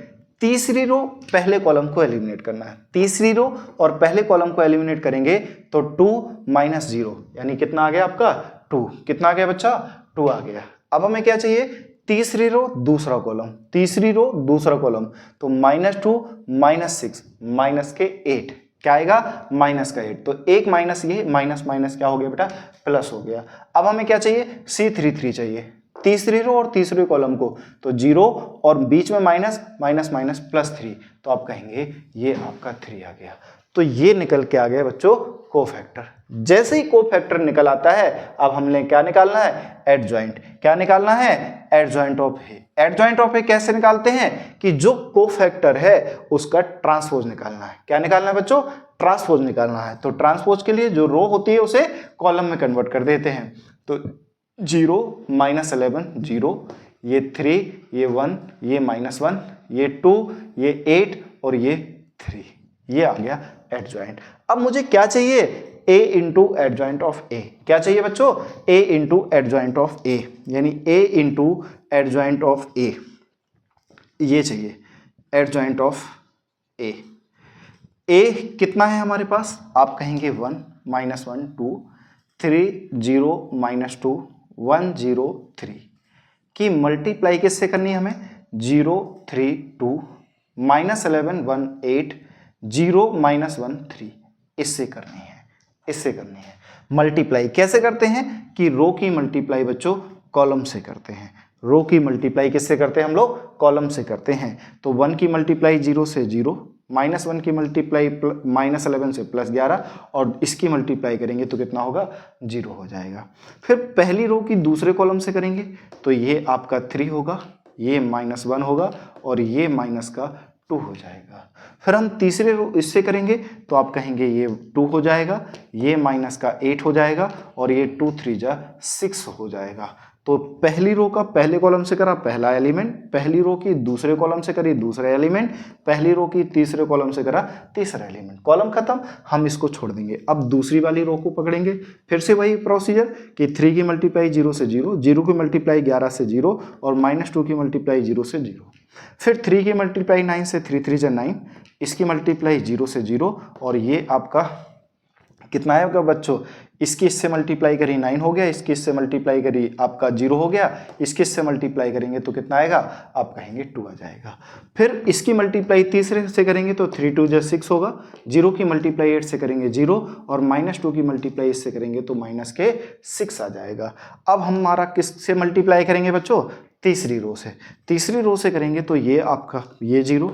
तीसरी रो पहले कॉलम को एलिमिनेट करना है, तीसरी रो और पहले कॉलम को एलिमिनेट करेंगे तो 2 - 0, यानी कितना आ गया आपका 2, कितना आ गया बच्चा 2 आ गया। अब हमें क्या चाहिए तीसरी रो दूसरा कॉलम, तीसरी रो दूसरा कॉलम, तो -2 - 6 माइनस के 8, क्या आएगा -8, तो एक माइनस ये माइनस माइनस क्या हो गया बेटा प्लस हो गया। अब हमें क्या चाहिए C33 चाहिए, तीसरी रो और तीसरे कॉलम को, तो 0 और बीच में माइनस माइनस माइनस +3, तो आप कहेंगे ये आपका 3 आ गया। तो ये निकल के आ गया बच्चों कोफैक्टर। जैसे ही कोफैक्टर निकल आता है अब हमने क्या निकालना है एडजॉइंट, क्या निकालना है adjoint of A. Adjoint of A कैसे निकालते हैं कि जो कोफैक्टर है उसका ट्रांसपोज निकालना है। क्या निकालना है बच्चों ट्रांसपोज निकालना है। तो ट्रांसपोज के लिए जो रो होती है उसे कॉलम में कन्वर्ट कर देते हैं, तो 0 - 11 0, ये 3, ये 1, ये -1, ये 2, ये 8 और ये 3, ये आ गया एडजॉइंट। अब मुझे क्या चाहिए a into adjoint of a, क्या चाहिए बच्चों a into adjoint of a, यानी a into adjoint of a, ये चाहिए एडजॉइंट ऑफ a। a कितना है हमारे पास आप कहेंगे 1 - 1 2 3 0 - 2 1 0 3 की मल्टीप्लाई किससे करनी है हमें 0 3 2 -11 1 8 0 - 1 3, इससे करनी है, इससे करनी है। मल्टीप्लाई कैसे करते हैं कि रो की मल्टीप्लाई बच्चों कॉलम से करते हैं, रो की मल्टीप्लाई किससे करते हैं हम लोग कॉलम से करते हैं। तो 1 की मल्टीप्लाई 0 से 0, -1 की मल्टीप्लाई -11 से +11 और इसकी मल्टीप्लाई करेंगे तो कितना होगा 0 हो जाएगा। फिर पहली रो की दूसरे कॉलम से करेंगे तो ये आपका 3 होगा, ये -1 होगा और ये माइनस का 2 हो जाएगा। फिर हम तीसरे रो इससे करेंगे तो आप कहेंगे ये 2 हो जाएगा, ये माइनस का 8 हो जाएगा और ये 2 3 जा 6 हो जाएगा। तो पहली रो का पहले कॉलम से करा पहला एलिमेंट, पहली रो की दूसरे कॉलम से करी दूसरा एलिमेंट, पहली रो की तीसरे कॉलम से करा तीसरा एलिमेंट, कॉलम खत्म, हम इसको छोड़ देंगे। अब दूसरी वाली रो को पकड़ेंगे, फिर से वही प्रोसीजर कि 3 की मल्टीप्लाई 0 से 0, 0 की मल्टीप्लाई 11 से 0 और -2 की मल्टीप्लाई 0 से 0, फिर 3 की मल्टीप्लाई 9 से 3 3 जा 9, इसकी मल्टीप्लाई 0 से 0 और ये आपका कितना है आपका बच्चों, इसकी इससे मल्टीप्लाई करी 9 हो गया, इसकी इससे मल्टीप्लाई करी आपका 0 हो गया, इसकी इससे मल्टीप्लाई करेंगे तो कितना आएगा आप कहेंगे 2 आ जाएगा। फिर इसकी मल्टीप्लाई तीसरे से करेंगे तो 3 2 जा 6 होगा, 0 की मल्टीप्लाई 8 से करेंगे 0 और -2 की मल्टीप्लाई इससे करेंगे तो -6 आ जाएगा। अब हमारा किससे मल्टीप्लाई करेंगे बच्चों तीसरी रो से, तीसरी रो से करेंगे तो ये आपका ये 0,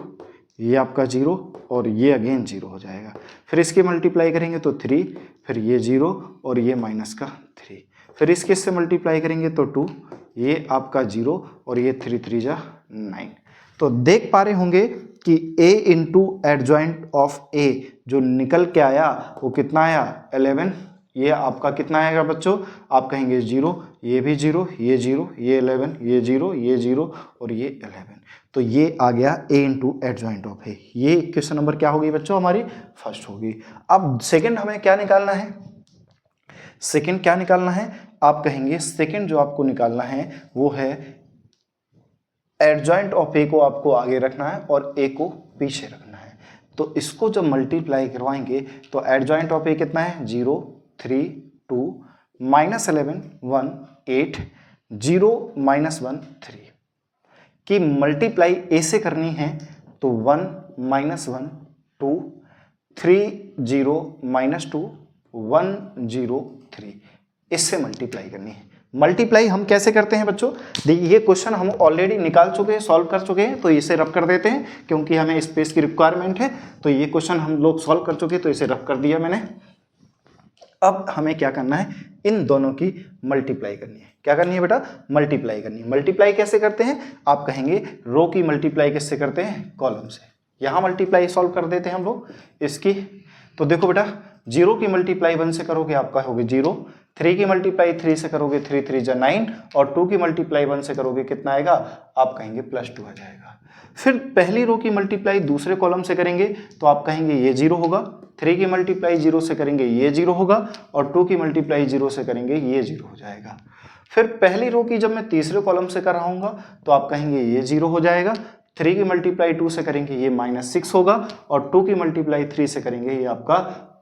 ये आपका 0 और ये अगेन 0 हो जाएगा। फिर इसकी मल्टीप्लाई करेंगे तो 3, फिर ये 0 और ये माइनस का 3, फिर इसके से मल्टीप्लाई करेंगे तो 2, ये आपका 0 और ये 3 3 जा 9। तो देख पा रहे होंगे कि a into adjoint of a जो निकल के आया वो कितना आया 11, ये आपका कितना आएगा बच्चों आप कहेंगे 0, ये भी 0, ये 0, ये 11, ये 0, ये 0 और ये 11, तो ये आ गया a into adjoint of a। ये क्वेश्चन नंबर क्या होगी बच्चों हमारी फर्स्ट होगी। अब सेकंड हमें क्या निकालना है, सेकंड क्या निकालना है आप कहेंगे सेकंड जो आपको निकालना है वो है एडजॉइंट ऑफ a को आपको आगे रखना है और a को पीछे रखना है। तो इसको जब मल्टीप्लाई करवाएंगे तो एडजॉइंट ऑफ a कितना है 0 3 2 -11 1 8 0 -1 3 की मल्टीप्लाई ए से करनी है तो 1 -1 2 3 0 -2 1 0 3 इससे मल्टीप्लाई करनी है। मल्टीप्लाई हम कैसे करते हैं बच्चों? देखिए ये क्वेश्चन हम ऑलरेडी निकाल चुके हैं, सॉल्व कर चुके हैं, तो इसे रफ कर देते हैं क्योंकि हमें स्पेस की रिक्वायरमेंट है। तो ये क्वेश्चन हम लोग सॉल्व कर चुके हैं, तो इसे रफ कर दिया मैंने। अब हमें क्या करना है, इन दोनों की मल्टीप्लाई करनी है। क्या करनी है बेटा? मल्टीप्लाई करनी है। मल्टीप्लाई कैसे करते हैं? आप कहेंगे रो की मल्टीप्लाई किससे करते हैं? कॉलम से। यहाँ मल्टीप्लाई सॉल्व कर देते हैं हम लोग इसकी। तो देखो बेटा, 0 की मल्टीप्लाई 1 से करोगे आपका होगी 0, 3 की मल्टीप्लाई 3 से करोगे 3 3 जा 9, और 2 की मल्टीप्लाई 1 से करोगे कितना आएगा? आप कहेंगे +2 आ जाएगा। फिर पहली रो की मल्टीप्लाई दूसरे कॉलम से करेंगे तो आप कहेंगे ये 0 होगा, 3 की मल्टीप्लाई 0 से करेंगे ये 0 होगा, और 2 की मल्टीप्लाई 0 से करेंगे ये 0 हो जाएगा। फिर पहली रो की जब मैं तीसरे कॉलम से कर रहा हूँ तो आप कहेंगे ये 0 हो जाएगा, 3 की मल्टीप्लाई 2 से करेंगे ये -6 होगा, और 2 की मल्टीप्लाई 3 से करेंगे ये आपका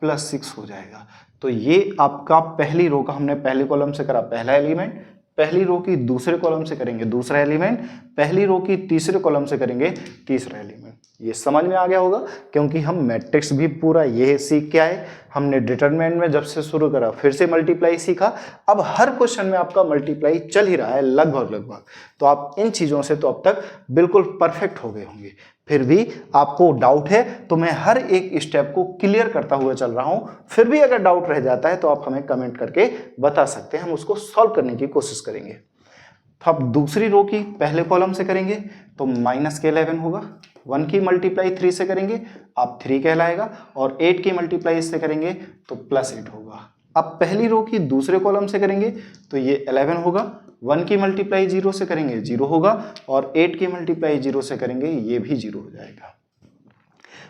+6 हो जाएगा। तो ये आपका पहली रो का हमने पहले कॉलम से करा पहला एलिमेंट, पहली रो की दूसरे कॉलम से करेंगे दूसरा एलिमेंट, पहली रो की तीसरे कॉलम से करेंगे तीसरा एलिमेंट। ये समझ में आ गया होगा क्योंकि हम मैट्रिक्स भी पूरा ये सीख के आए। हमने डिटरमिनेंट में जब से शुरू करा फिर से मल्टीप्लाई सीखा। अब हर क्वेश्चन में आपका मल्टीप्लाई चल ही रहा है लगभग। तो आप इन चीज़ों से तो अब तक बिल्कुल परफेक्ट हो गए होंगे। फिर भी आपको डाउट है तो मैं हर एक स्टेप को क्लियर करता हुआ चल रहा हूं। फिर भी अगर डाउट रह जाता है तो आप हमें कमेंट करके बता सकते हैं, हम उसको सॉल्व करने की कोशिश करेंगे। तो अब दूसरी रो की पहले कॉलम से करेंगे तो -11 होगा, 1 की मल्टीप्लाई 3 से करेंगे आप 3 कहलाएगा, और 8 की मल्टीप्लाई इससे करेंगे तो +8 होगा। अब पहली रो की दूसरे कॉलम से करेंगे तो ये 11 होगा, 1 की मल्टीप्लाई 0 से करेंगे 0 होगा, और 8 की मल्टीप्लाई 0 से करेंगे ये भी 0 हो जाएगा।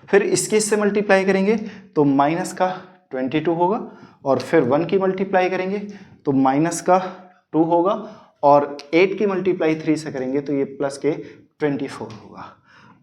फिर इसकी इससे मल्टीप्लाई करेंगे तो -22 होगा, और फिर 1 की मल्टीप्लाई करेंगे तो -2 होगा, और 8 की मल्टीप्लाई 3 से करेंगे तो ये +24 होगा।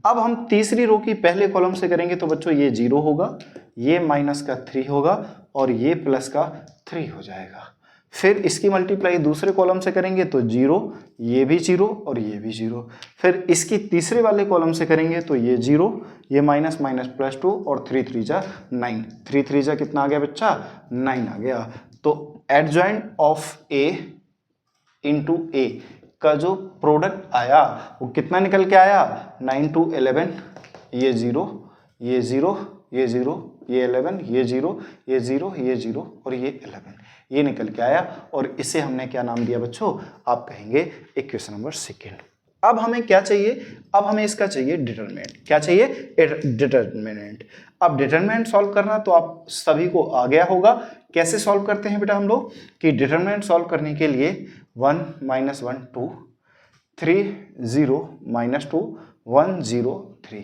अब हम तीसरी रो की पहले कॉलम से करेंगे तो बच्चों ये 0 होगा, ये -3 होगा, और ये +3 हो जाएगा। फिर इसकी मल्टीप्लाई दूसरे कॉलम से करेंगे तो 0, ये भी 0 और ये भी 0। फिर इसकी तीसरे वाले कॉलम से करेंगे तो ये 0, ये माइनस +2, और 3 3 जा 9, 3 3 जा कितना आ गया बच्चा? 9 आ गया। तो adjoint of A into A का जो प्रोडक्ट आया वो कितना निकल के आया? 9 2 11, ये 0, ये 0, ये 0, ये 11, ये 0, ये 0, ये 0 और ये 11, ये निकल के आया। और इसे हमने क्या नाम दिया बच्चों? आप कहेंगे इक्वेशन नंबर सेकेंड। अब हमें क्या चाहिए? अब हमें इसका चाहिए डिटरमिनेंट। क्या चाहिए? डिटरमिनेंट। अब डिटरमिनेंट सॉल्व करना तो आप सभी को आ गया होगा। कैसे सॉल्व करते हैं बेटा हम लोग? कि डिटरमिनेंट सॉल्व करने के लिए 1 -1 2 3 0 -2 1 0 3,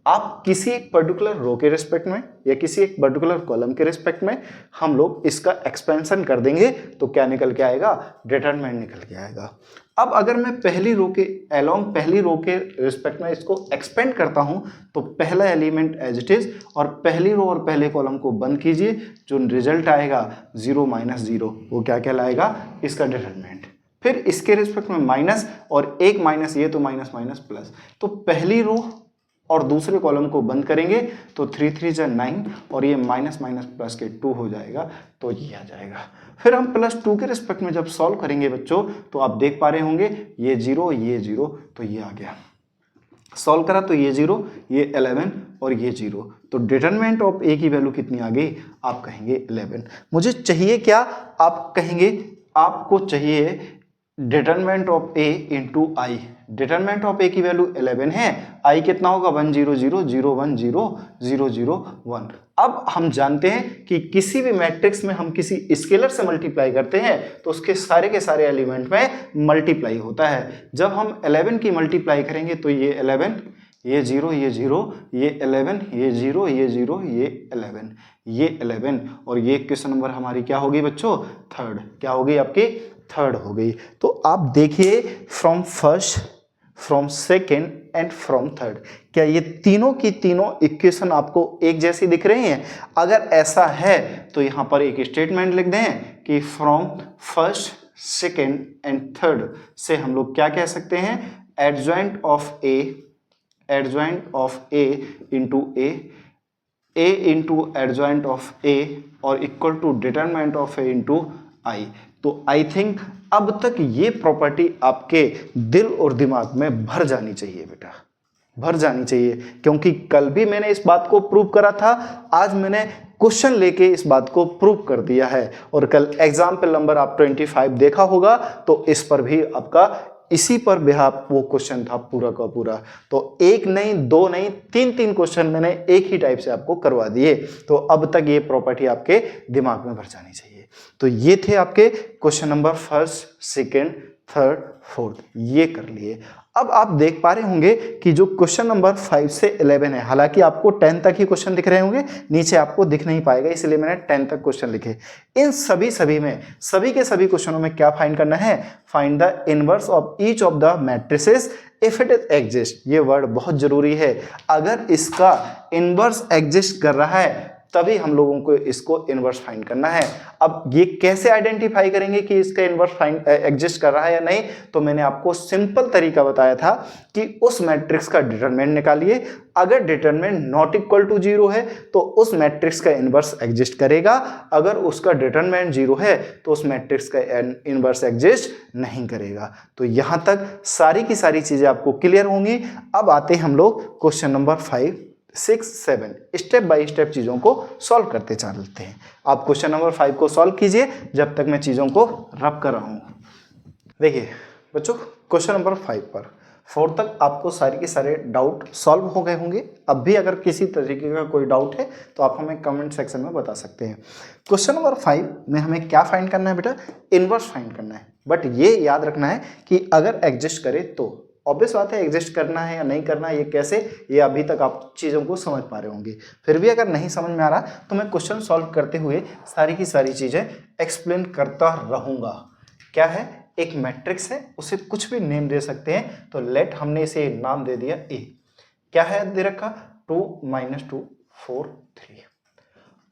आप किसी एक पर्टिकुलर रो के रिस्पेक्ट में या किसी एक पर्टिकुलर कॉलम के रिस्पेक्ट में हम लोग इसका एक्सपेंशन कर देंगे तो क्या निकल के आएगा? डिटरमिनेंट निकल के आएगा। अब अगर मैं पहली रो के रिस्पेक्ट में इसको एक्सपेंड करता हूं तो पहला एलिमेंट एज इट इज, और पहली रो और पहले कॉलम को बंद कीजिए, जो रिजल्ट आएगा 0 -0 वो क्या कहलाएगा? इसका डिटरमिनेंट। फिर इसके रिस्पेक्ट में माइनस, और एक माइनस, ये तो माइनस माइनस प्लस, तो पहली रो और दूसरे कॉलम को बंद करेंगे तो 3 3 जा 9, और ये माइनस माइनस प्लस के 2 हो जाएगा, तो ये आ जाएगा। फिर हम +2 के रिस्पेक्ट में जब सॉल्व करेंगे बच्चों तो आप देख पा रहे होंगे ये 0 ये 0, तो ये आ गया। सॉल्व करा तो ये 0 ये 11 और ये 0, तो डिटरमिनेंट ऑफ A की वैल्यू कितनी आ गई? आप कहेंगे 11। मुझे चाहिए क्या? आप कहेंगे आपको चाहिए determinant of A into I। Determinant of A की वैल्यू 11 है, I कितना होगा? 1 0 0 0 1 0 0 0 1। अब हम जानते हैं कि किसी भी मैट्रिक्स में हम किसी स्केलर से मल्टीप्लाई करते हैं तो उसके सारे के सारे एलिमेंट में मल्टीप्लाई होता है। जब हम 11 की मल्टीप्लाई करेंगे तो ये 11, ये 0 ये 0, ये 11, ये 0 ये 0, ये 11, ये 11, और ये क्वेश्चन नंबर हमारी क्या होगी बच्चों? थर्ड। क्या होगी आपकी? थर्ड हो गई। तो आप देखिए from first, from second and from third, क्या ये तीनों की तीनों इक्वेशन आपको एक जैसी दिख रही हैं? अगर ऐसा है तो यहाँ पर एक स्टेटमेंट लिख दें कि from first second and third से हम लोग क्या कह सकते हैं, adjoint of A into A into adjoint of A और equal to determinant of A into I. तो आई थिंक अब तक ये प्रॉपर्टी आपके दिल और दिमाग में भर जानी चाहिए बेटा, भर जानी चाहिए, क्योंकि कल भी मैंने इस बात को प्रूव करा था, आज मैंने क्वेश्चन लेके इस बात को प्रूव कर दिया है। और कल एग्जाम्पल नंबर आप 25 देखा होगा, तो इस पर भी आपका इसी पर बेहाप वो क्वेश्चन था पूरा का पूरा। तो एक नहीं, दो नहीं, तीन क्वेश्चन मैंने एक ही टाइप से आपको करवा दिए। तो अब तक ये प्रॉपर्टी आपके दिमाग में भर जानी चाहिए। तो ये थे आपके question number first, second, third, fourth, ये कर लिए। अब आप देख पा रहे होंगे कि जो क्वेश्चन नंबर 5 से 11 है, हालांकि आपको 10 तक ही क्वेश्चन दिख रहे होंगे, नीचे आपको दिख नहीं पाएगा, इसलिए मैंने 10 तक क्वेश्चन लिखे। इन सभी के सभी क्वेश्चनों में क्या फाइंड करना है, find the inverse of each of the matrices if it is exist. ये वर्ड बहुत जरूरी है, अगर इसका इनवर्स एग्जिस्ट कर रहा है तभी हम लोगों को इसको इनवर्स फाइंड करना है। अब ये कैसे आइडेंटिफाई करेंगे कि इसका इनवर्स फाइंड एग्जिस्ट कर रहा है या नहीं, तो मैंने आपको सिंपल तरीका बताया था कि उस मैट्रिक्स का डिटरमिनेंट निकालिए। अगर डिटरमिनेंट नॉट इक्वल टू 0 है तो उस मैट्रिक्स का इनवर्स एग्जिस्ट करेगा, अगर उसका डिटरमिनेंट 0 है तो उस मैट्रिक्स का इनवर्स एग्जिस्ट नहीं करेगा। तो यहां तक सारी की सारी चीजें आपको क्लियर होंगी। अब आते हैं हम लोग question number 5, 6, 7 step by step चीज़ों को सॉल्व करते चलते हैं। आप क्वेश्चन नंबर 5 को सॉल्व कीजिए जब तक मैं चीज़ों को रब कर रहा हूँ। देखिए बच्चों, क्वेश्चन नंबर 5 पर 4 तक आपको सारे के सारे डाउट सॉल्व हो गए होंगे। अब भी अगर किसी तरीके का कोई डाउट है तो आप हमें कमेंट सेक्शन में बता सकते हैं। क्वेश्चन नंबर 5 में हमें क्या फाइंड करना है बेटा, इनवर्स फाइंड करना है। बट ये याद रखना है कि अगर एग्जिस्ट करे तो, ऑब्वियस बात है एग्जिस्ट करना है या नहीं करना है, ये कैसे, ये अभी तक आप चीज़ों को समझ पा रहे होंगे। फिर भी अगर नहीं समझ में आ रहा तो मैं क्वेश्चन सॉल्व करते हुए सारी की सारी चीज़ें एक्सप्लेन करता रहूँगा। क्या है, एक मैट्रिक्स है, उसे कुछ भी नेम दे सकते हैं। तो लेट हमने इसे नाम दे दिया ए। क्या है दे रखा, 2 - 2 4 3।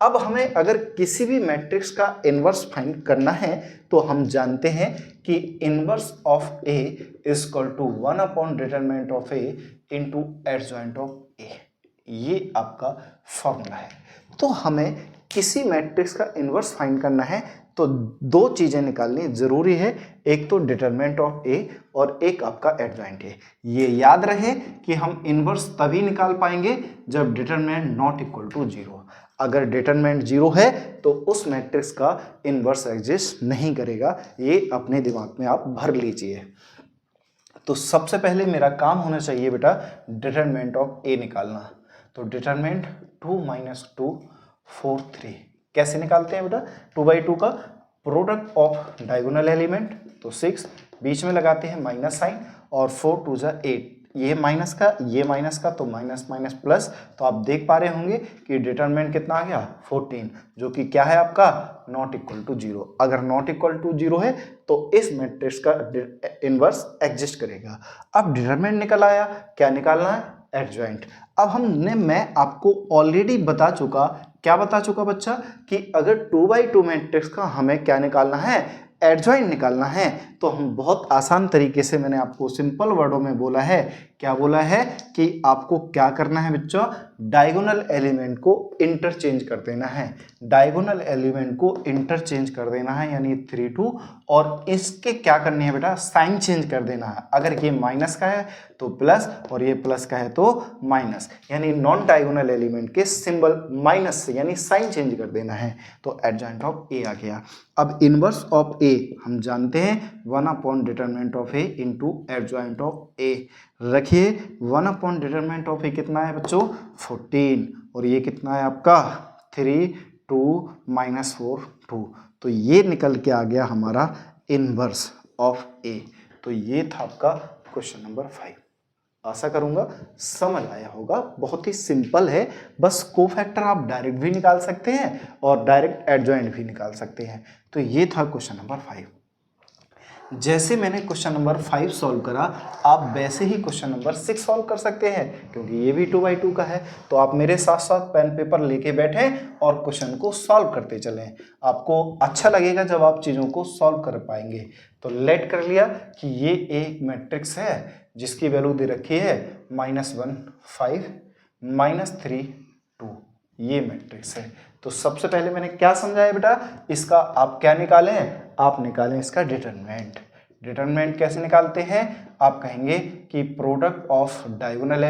अब हमें अगर किसी भी मैट्रिक्स का इनवर्स फाइंड करना है तो हम जानते हैं कि inverse of A is equal to 1 determinant of A into adjoint of A. ये आपका फॉर्मूला है। तो हमें किसी मैट्रिक्स का इनवर्स फाइंड करना है तो दो चीज़ें निकालनी ज़रूरी है, एक तो डिटरमिनेंट ऑफ ए और एक आपका एडजॉइंट ए। ये याद रहे कि हम इनवर्स तभी निकाल पाएंगे जब डिटरमिनेंट नॉट इक्वल टू 0। अगर डिटरमिनेंट 0 है तो उस मैट्रिक्स का इनवर्स एग्जिस्ट नहीं करेगा। ये अपने दिमाग में आप भर लीजिए। तो सबसे पहले मेरा काम होना चाहिए बेटा डिटरमिनेंट ऑफ ए निकालना। तो डिटरमिनेंट 2 - 2 4 3 कैसे निकालते हैं बेटा, 2/2 का प्रोडक्ट ऑफ डायगोनल एलिमेंट, तो 6 बीच में लगाते हैं माइनस साइन और 4 2 जा 8, ये माइनस का ये माइनस का, तो माइनस माइनस प्लस। तो आप देख पा रहे होंगे कि डिटरमिनेंट कितना आ गया 14, जो कि क्या है आपका नॉट इक्वल टू 0। अगर नॉट इक्वल टू 0 है तो इस मैट्रिक्स का इनवर्स एग्जिस्ट करेगा। अब डिटरमिनेंट निकल आया, क्या निकालना है, एडजॉइंट। अब मैं आपको ऑलरेडी बता चुका, क्या बता चुका बच्चा, कि अगर 2/2 मैट्रिक्स का हमें क्या निकालना है, एडजॉइंट निकालना है। तो हम बहुत आसान तरीके से, मैंने आपको सिंपल वर्डों में बोला है, क्या बोला है कि आपको क्या करना है बच्चों, डायगोनल एलिमेंट को इंटरचेंज कर देना है। डायगोनल एलिमेंट को इंटरचेंज कर देना है, यानी 3 2, और इसके क्या करनी है बेटा, साइन चेंज कर देना है। अगर ये माइनस का है तो प्लस और ये प्लस का है तो माइनस, यानी नॉन डायगोनल एलिमेंट के सिंबल माइनस से यानी साइन चेंज कर देना है। तो एडजॉइंट ऑफ ए आ गया। अब इनवर्स ऑफ ए हम जानते हैं 1 determinant of A into adjoint of A. रखिए 1 डिटरमिनेंट ऑफ ए कितना है बच्चों 14, और ये कितना है आपका 3 2 - 4 2। तो ये निकल के आ गया हमारा इनवर्स ऑफ ए। तो ये था आपका क्वेश्चन नंबर 5। आशा करूंगा समझ आया होगा। बहुत ही सिंपल है, बस कोफैक्टर आप डायरेक्ट भी निकाल सकते हैं और डायरेक्ट एडजॉइंट भी निकाल सकते हैं। तो ये था क्वेश्चन नंबर 5। जैसे मैंने क्वेश्चन नंबर 5 सॉल्व करा, आप वैसे ही क्वेश्चन नंबर 6 सॉल्व कर सकते हैं, क्योंकि ये भी 2x2 का है। तो आप मेरे साथ साथ पेन पेपर लेके बैठें और क्वेश्चन को सॉल्व करते चलें। आपको अच्छा लगेगा जब आप चीज़ों को सॉल्व कर पाएंगे। तो लेट कर लिया कि ये एक मैट्रिक्स है जिसकी वैल्यू दे रखी है -1 5 -3 2, ये मैट्रिक्स है। तो सबसे पहले मैंने क्या समझाया बेटा, इसका आप क्या निकालें, आप निकालें इसका डिटरमिनेंट। डिटरमिनेंट कैसे निकालते हैं, आप कहेंगे कि product of diagonal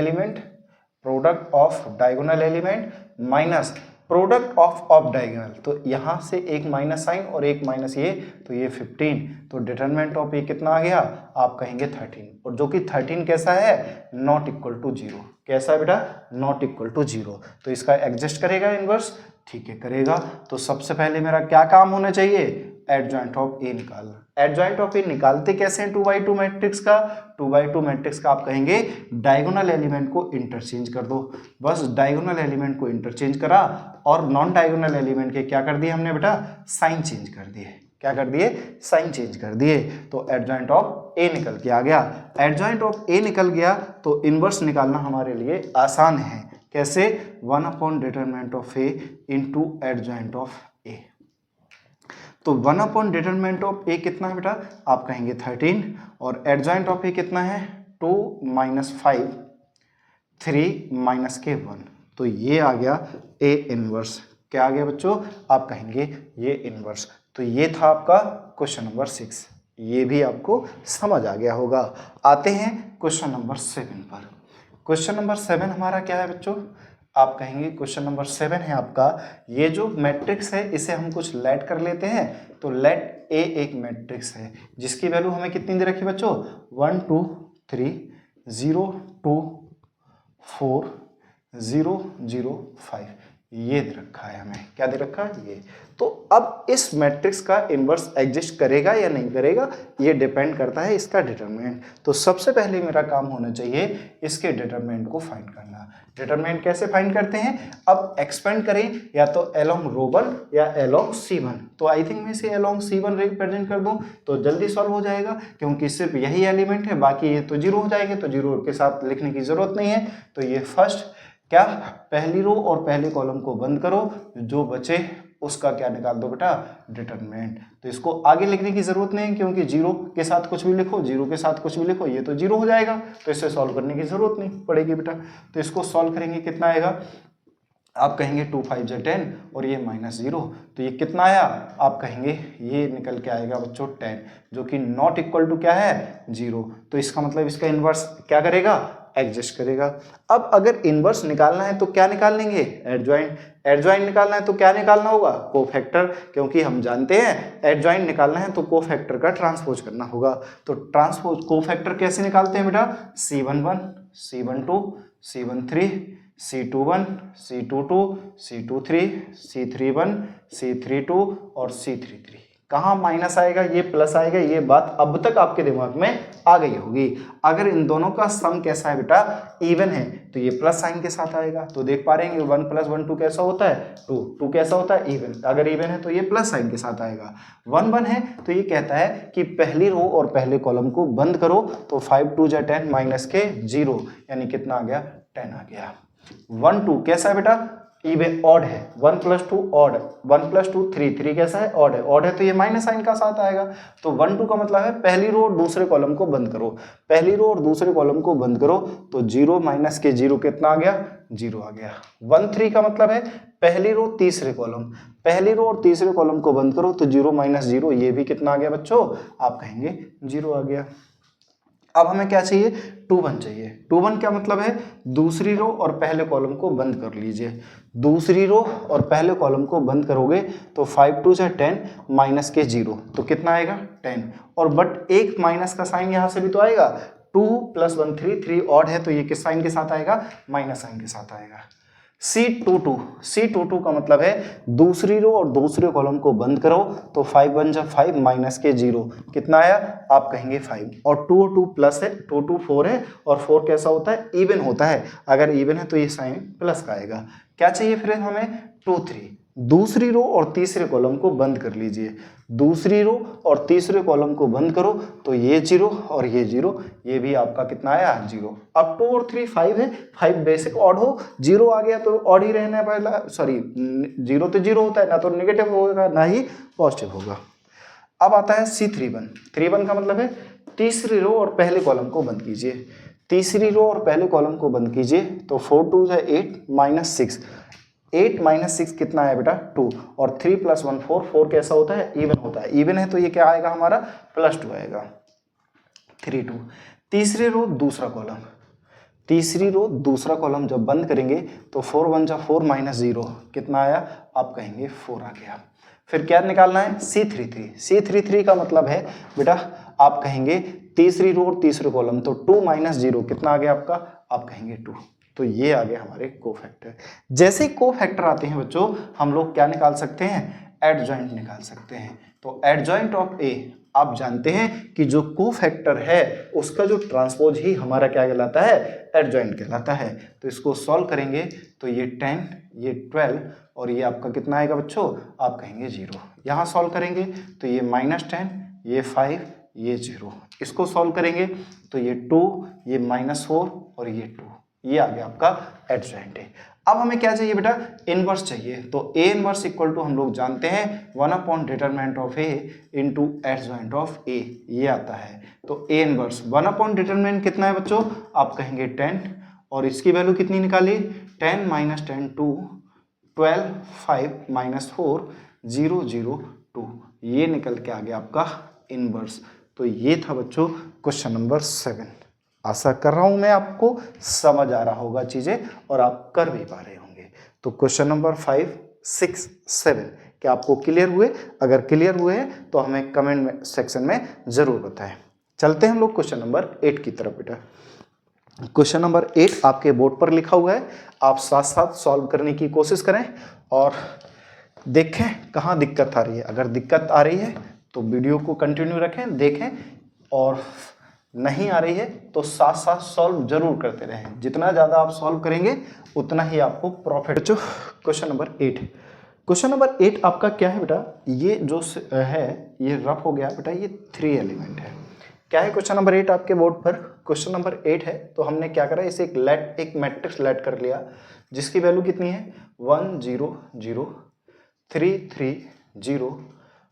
element minus product of diagonal. तो यहाँ से एक माइनस साइन और एक माइनस ये, तो ये 15। तो डिटरमिनेंट ऑफ ये कितना आ गया, आप कहेंगे 13। और जो कि 13 कैसा है, नॉट इक्वल टू 0। कैसा है बेटा, नॉट इक्वल टू 0। तो इसका एडजस्ट करेगा इनवर्स, ठीक है करेगा। तो सबसे पहले मेरा क्या काम होना चाहिए, एडजॉइंट ऑफ ए निकालना। एडजॉइंट ऑफ ए निकालते कैसे हैं 2x2 मैट्रिक्स का, 2x2 मैट्रिक्स का आप कहेंगे डायगोनल एलिमेंट को इंटरचेंज कर दो। बस डायगोनल एलिमेंट को इंटरचेंज करा और नॉन डायगोनल एलिमेंट के क्या कर दिए हमने बेटा, साइन चेंज कर दिए। क्या कर दिए, साइन चेंज कर दिए। तो एडजॉइंट ऑफ ए निकल के आ गया। एडजॉइंट ऑफ ए निकल गया तो इनवर्स निकालना हमारे लिए आसान है। कैसे, 1 determinant of A into adjoint of A. तो 1 डिटरमिनेंट ऑफ ए कितना है बेटा, आप कहेंगे 13, और एडजॉइंट ऑफ ए कितना है 2 - 5 3 - के 1। तो ये आ गया ए इनवर्स। क्या आ गया बच्चों, आप कहेंगे ये इनवर्स। तो ये था आपका क्वेश्चन नंबर 6, ये भी आपको समझ आ गया होगा। आते हैं क्वेश्चन नंबर 7 पर। क्वेश्चन नंबर 7 हमारा क्या है बच्चों, आप कहेंगे क्वेश्चन नंबर 7 है आपका, ये जो मैट्रिक्स है इसे हम कुछ लेट कर लेते हैं। तो लेट ए एक मैट्रिक्स है जिसकी वैल्यू हमें कितनी दे रखी बच्चों, 1 2 3 0 2 4 0 0 5, ये दे रखा है हमें। क्या दे रखा है, ये। तो अब इस मैट्रिक्स का इनवर्स एग्जिस्ट करेगा या नहीं करेगा, ये डिपेंड करता है इसका डिटरमिनेंट। तो सबसे पहले मेरा काम होना चाहिए इसके डिटरमिनेंट को फाइंड करना। डिटरमिनेंट कैसे फाइंड करते हैं, अब एक्सपेंड करें या तो अलोंग रो 1 या अलोंग C1। तो आई थिंक मैं इसे अलोंग C1 रिप्रेजेंट कर दूं तो जल्दी सॉल्व हो जाएगा, क्योंकि सिर्फ यही एलिमेंट है, बाकी ये तो 0 हो जाएंगे, तो 0 के साथ लिखने की जरूरत नहीं है। तो ये फर्स्ट क्या, पहली रो और पहले कॉलम को बंद करो, जो बचे उसका क्या निकाल दो बेटा, डिटरमिनेंट। तो इसको आगे लिखने की जरूरत नहीं, क्योंकि 0 के साथ कुछ भी लिखो, 0 के साथ कुछ भी लिखो, ये तो 0 हो जाएगा, तो इसे सॉल्व करने की जरूरत नहीं पड़ेगी बेटा। तो इसको सॉल्व करेंगे, कितना आएगा, आप कहेंगे 2 5 10 और ये -0, तो ये कितना आया, आप कहेंगे ये निकल के आएगा बच्चों 10, जो कि नॉट इक्वल टू क्या है, 0। तो इसका मतलब इसका इनवर्स क्या करेगा, एडजस्ट करेगा। अब अगर इनवर्स निकालना है तो क्या निकाल लेंगे, एडजॉइंट। एडजॉइंट निकालना है तो क्या निकालना होगा, कोफैक्टर, क्योंकि हम जानते हैं एडजॉइंट निकालना है तो कोफैक्टर का ट्रांसपोज करना होगा। तो ट्रांसपोज कोफैक्टर कैसे निकालते हैं बेटा, C11 C12 C13 C21 C22 C23 C31 C32 और C33। कहाँ माइनस आएगा, ये प्लस आएगा, ये बात अब तक आपके दिमाग में आ गई होगी। अगर इन दोनों का सम कैसा है बेटा, इवन है, तो ये प्लस साइन के साथ आएगा। तो देख पा रहे हैं 1 + 1 2 कैसा होता है, 2 कैसा होता है, इवन। अगर इवन है तो ये प्लस साइन के साथ आएगा। 1 1 है तो ये कहता है कि पहली रो और पहले कॉलम को बंद करो, तो 5 2 10 माइनस के 0, यानी कितना आ गया, 10 आ गया। 1 2 कैसा है बेटा, इवन ऑड है, 1 + 2 ऑड, 1 + 2 3 3 कैसा है, ऑड है, ऑड है तो ये माइनस साइन का साथ आएगा। तो 1 2 का मतलब है पहली रो और दूसरे कॉलम को बंद करो, पहली रो और दूसरे कॉलम को बंद करो, तो 0 माइनस के 0 कितना आ गया, 0 आ गया। 1 3 का मतलब है पहली रो तीसरे कॉलम, पहली रो और तीसरे कॉलम को बंद करो, तो 0 - 0, ये भी कितना आ गया बच्चों, आप कहेंगे 0 आ गया। अब हमें क्या चाहिए, 2 1 चाहिए। 2 1 क्या मतलब है, दूसरी रो और पहले कॉलम को बंद कर लीजिए। दूसरी रो और पहले कॉलम को बंद करोगे तो 5 2 10 माइनस के 0, तो कितना आएगा 10। और बट एक माइनस का साइन यहाँ से भी तो आएगा, 2 + 1 3 3 ऑड है, तो ये किस साइन के साथ आएगा, माइनस साइन के साथ आएगा। C22 का मतलब है दूसरी रो और दूसरे कॉलम को बंद करो, तो 5 1 5 माइनस के 0, कितना आया, आप कहेंगे 5। और 2 2 प्लस है, 2 2 4 है, और 4 कैसा होता है, इवन होता है। अगर इवन है तो ये साइन प्लस का आएगा। क्या चाहिए फिर हमें, 2 3। दूसरी रो और तीसरे कॉलम को बंद कर लीजिए, दूसरी रो और तीसरे कॉलम को बंद करो तो ये 0 और ये 0, ये भी आपका कितना आया 0। अब 2 और 3 5 है, 5 बेसिक ऑड हो, 0 आ गया तो ऑड ही रहना पहला, सॉरी 0 तो 0 होता है, ना तो नेगेटिव होगा ना ही पॉजिटिव होगा। अब आता है C31, 31 का मतलब है तीसरी रो और पहले कॉलम को बंद कीजिए, तीसरी रो और पहले कॉलम को बंद कीजिए तो 4 2 है 8 माइनस 6, 8 माइनस 6 कितना है बेटा 2, और 3 + 1 4, 4 कैसा होता है इवन होता है, इवन है तो ये क्या आएगा हमारा +2 आएगा, 3 2। तीसरी रो दूसरा कॉलम, तीसरी रो दूसरा कॉलम जब बंद करेंगे तो 4 1 जा 4 माइनस 0 कितना आया, आप कहेंगे 4 आ गया। फिर क्या निकालना है C33, C33 का मतलब है बेटा आप कहेंगे तीसरी रो और तीसरे कॉलम, तो 2 माइनस 0 कितना आ गया आपका, आप कहेंगे 2, तो ये आ गया हमारे कोफैक्टर। जैसे कोफैक्टर आते हैं बच्चों हम लोग क्या निकाल सकते हैं, एडजॉइंट निकाल सकते हैं। तो एडजॉइंट ऑफ ए, आप जानते हैं कि जो कोफैक्टर है उसका जो ट्रांसपोज ही हमारा क्या कहलाता है, एडजॉइंट कहलाता है। तो इसको सॉल्व करेंगे तो ये 10 ये 12 और ये आपका कितना आएगा बच्चों, आप कहेंगे 0। यहाँ सॉल्व करेंगे तो ये -10 ये 5 ये 0, इसको सॉल्व करेंगे तो ये 2 ये -4 और ये 2, ये आ गया आपका एडजॉइंट है। अब हमें क्या चाहिए बेटा, इनवर्स चाहिए। तो ए इनवर्स इक्वल टू हम लोग जानते हैं one by determinant of A into adjoint of A, ये आता है। तो ए इनवर्स 1/डिटरमिनेंट कितना है बच्चों, आप कहेंगे 10, और इसकी वैल्यू कितनी निकाली 10 - 10 2 12 5 - 4 0 0 2, ये निकल के आ गया आपका इनवर्स। तो ये था बच्चों क्वेश्चन नंबर 7। आशा कर रहा हूं मैं आपको समझ आ रहा होगा चीजें और आप कर भी पा रहे होंगे। तो क्वेश्चन नंबर 5 6 7 क्या आपको क्लियर हुए? अगर क्लियर हुए हैं तो हमें कमेंट में सेक्शन में जरूर बताएं। चलते हैं हम लोग क्वेश्चन नंबर 8 की तरफ बेटा। क्वेश्चन नंबर 8 आपके बोर्ड पर लिखा हुआ है, आप साथ साथ सॉल्व करने की कोशिश करें और देखें कहाँ दिक्कत आ रही है। अगर दिक्कत आ रही है तो वीडियो को कंटिन्यू रखें, देखें, और नहीं आ रही है तो साथ साथ सॉल्व जरूर करते रहें। जितना ज़्यादा आप सॉल्व करेंगे उतना ही आपको प्रॉफिट। जो क्वेश्चन नंबर 8, क्वेश्चन नंबर 8 आपका क्या है बेटा, ये जो है ये रफ हो गया बेटा, ये 3 एलिमेंट है। क्या है क्वेश्चन नंबर 8 आपके बोर्ड पर? क्वेश्चन नंबर 8 है तो हमने क्या करा, इसे एक मैट्रिक्स लेट कर लिया जिसकी वैल्यू कितनी है 1 0 0 3 3 0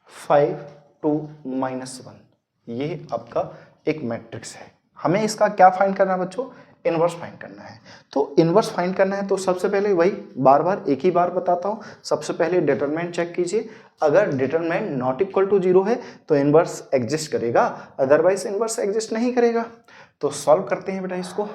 5 2 -1, ये आपका एक मैट्रिक्स है। हमें इसका क्या फाइंड करना है बच्चों, इनवर्स फाइंड करना है। तो इनवर्स फाइंड करना है तो सबसे पहले वही बार बार एक ही बार बताता हूँ, सबसे पहले डिटरमिनेंट चेक कीजिए। अगर डिटरमिनेंट नॉट इक्वल टू 0 है तो इनवर्स एग्जिस्ट करेगा, अदरवाइज इनवर्स एग्जिस्ट नहीं करेगा। तो सॉल्व करते हैं बेटा इसको।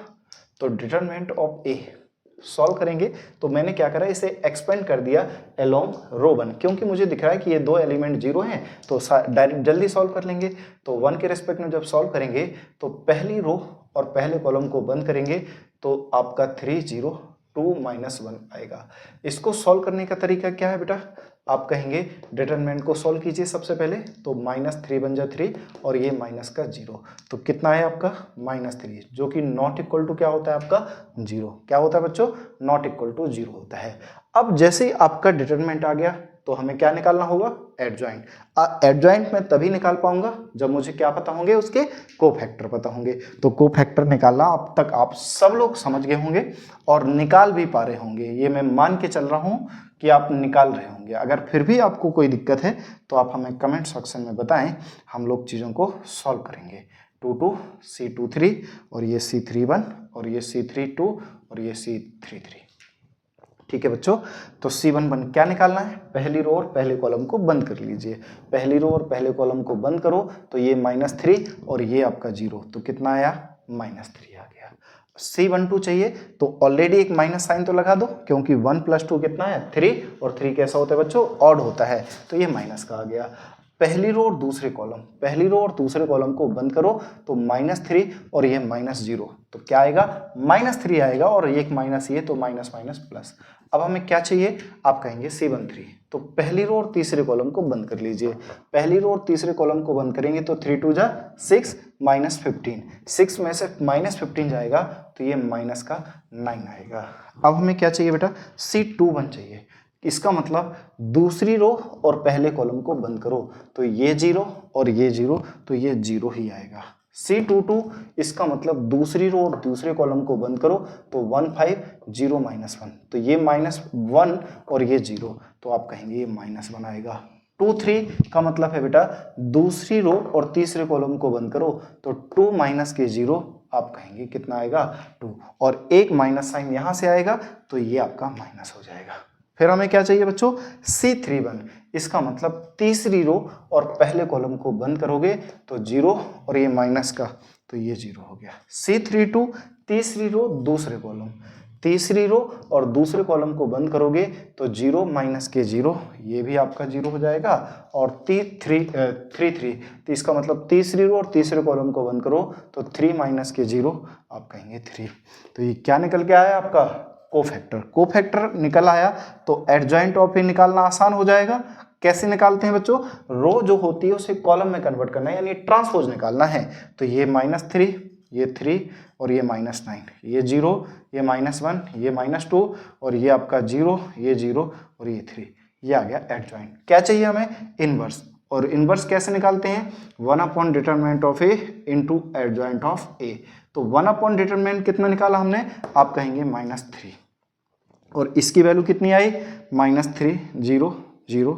तो डिटरमिनेंट ऑफ ए सॉल्व करेंगे तो मैंने क्या करा, इसे एक्सपेंड कर दिया अलोंग रो 1, क्योंकि मुझे दिख रहा है कि ये 2 एलिमेंट 0 हैं तो डायरेक्ट जल्दी सॉल्व कर लेंगे। तो 1 के रेस्पेक्ट में जब सॉल्व करेंगे तो पहली रो और पहले कॉलम को बंद करेंगे तो आपका 3 0 2 -1 आएगा। इसको सॉल्व करने का तरीका क्या है बेटा, आप कहेंगे डिटरमिनेंट को सॉल्व कीजिए सबसे पहले, तो -3 बन जा 3 और ये माइनस का 0, तो कितना है आपका -3, जो कि नॉट इक्वल टू क्या होता है आपका 0। क्या होता है बच्चों, नॉट इक्वल टू 0 होता है। अब जैसे ही आपका डिटरमिनेंट आ गया तो हमें क्या निकालना होगा, एडजॉइंट। एडजॉइंट मैं तभी निकाल पाऊंगा जब मुझे क्या पता होंगे, उसके कोफैक्टर पता होंगे। तो कोफैक्टर निकालना अब तक आप सब लोग समझ गए होंगे और निकाल भी पा रहे होंगे, ये मैं मान के चल रहा हूँ कि आप निकाल रहे होंगे। अगर फिर भी आपको कोई दिक्कत है तो आप हमें कमेंट सेक्शन में बताएं, हम लोग चीज़ों को सॉल्व करेंगे। 2 2 C23 और ये C31 और ये C32 और ये C33, ठीक है बच्चों। तो C1 1 क्या निकालना है, पहली रो और पहले कॉलम को बंद कर लीजिए। पहली रो और पहले कॉलम को बंद करो तो ये -3 और ये आपका 0, तो कितना आया -3 आ गया। C12 चाहिए तो ऑलरेडी एक माइनस साइन तो लगा दो, क्योंकि 1 + 2 कितना है 3, और 3 कैसा होता है बच्चों, ऑड होता है, तो ये माइनस का आ गया। पहली रो और दूसरे कॉलम, पहली रो और दूसरे कॉलम को बंद करो तो -3 और ये -0, तो क्या आएगा -3 आएगा, और एक माइनस ये तो माइनस माइनस प्लस। अब हमें क्या चाहिए, आप कहेंगे C13, तो पहली रो और तीसरे कॉलम को बंद कर लीजिए। पहली रो और तीसरे कॉलम को बंद करेंगे तो 3 2 जा 6 -15, 6 में से -15 जाएगा तो ये माइनस का 9 आएगा। अब हमें क्या चाहिए बेटा, C21 चाहिए, इसका मतलब दूसरी रो और पहले कॉलम को बंद करो तो ये 0 और ये 0, तो ये 0 ही आएगा। C22 इसका मतलब दूसरी रो और दूसरे कॉलम को बंद करो तो 1 5 0 -1, तो ये -1 और ये 0, तो आप कहेंगे ये -1 आएगा। 2 3 का मतलब है बेटा दूसरी रो और तीसरे कॉलम को बंद करो तो 2 माइनस के 0, आप कहेंगे कितना आएगा 2, और एक माइनस साइन यहां से आएगा तो ये आपका माइनस हो जाएगा। फिर हमें क्या चाहिए बच्चों, C31, इसका मतलब तीसरी रो और पहले कॉलम को बंद करोगे तो 0 और ये माइनस का, तो ये 0 हो गया। C32 तीसरी रो दूसरे कॉलम, तीसरी रो और दूसरे कॉलम को बंद करोगे तो 0 माइनस के 0, ये भी आपका 0 हो जाएगा। और 33 तो इसका मतलब तीसरी रो और तीसरे कॉलम को बंद करो तो 3 माइनस के 0, आप कहेंगे 3। तो ये क्या निकल के आया आपका, कोफैक्टर। कोफैक्टर निकल आया तो एडजॉइंट ऑफ ए निकालना आसान हो जाएगा। कैसे निकालते हैं बच्चों, रो जो होती है उसे कॉलम में कन्वर्ट करना है, यानी ट्रांसपोज निकालना है। तो ये -3, ये 3 और ये -9, ये 0, ये -1, ये -2 और ये आपका 0, ये 0 और ये 3, ये आ गया एडजॉइंट। क्या चाहिए हमें, इनवर्स। और इनवर्स कैसे निकालते हैं, one by determinant of A into adjoint of A. तो 1/डिटरमिनेंट कितना निकाला हमने, आप कहेंगे -3, और इसकी वैल्यू कितनी आई, -3 0 0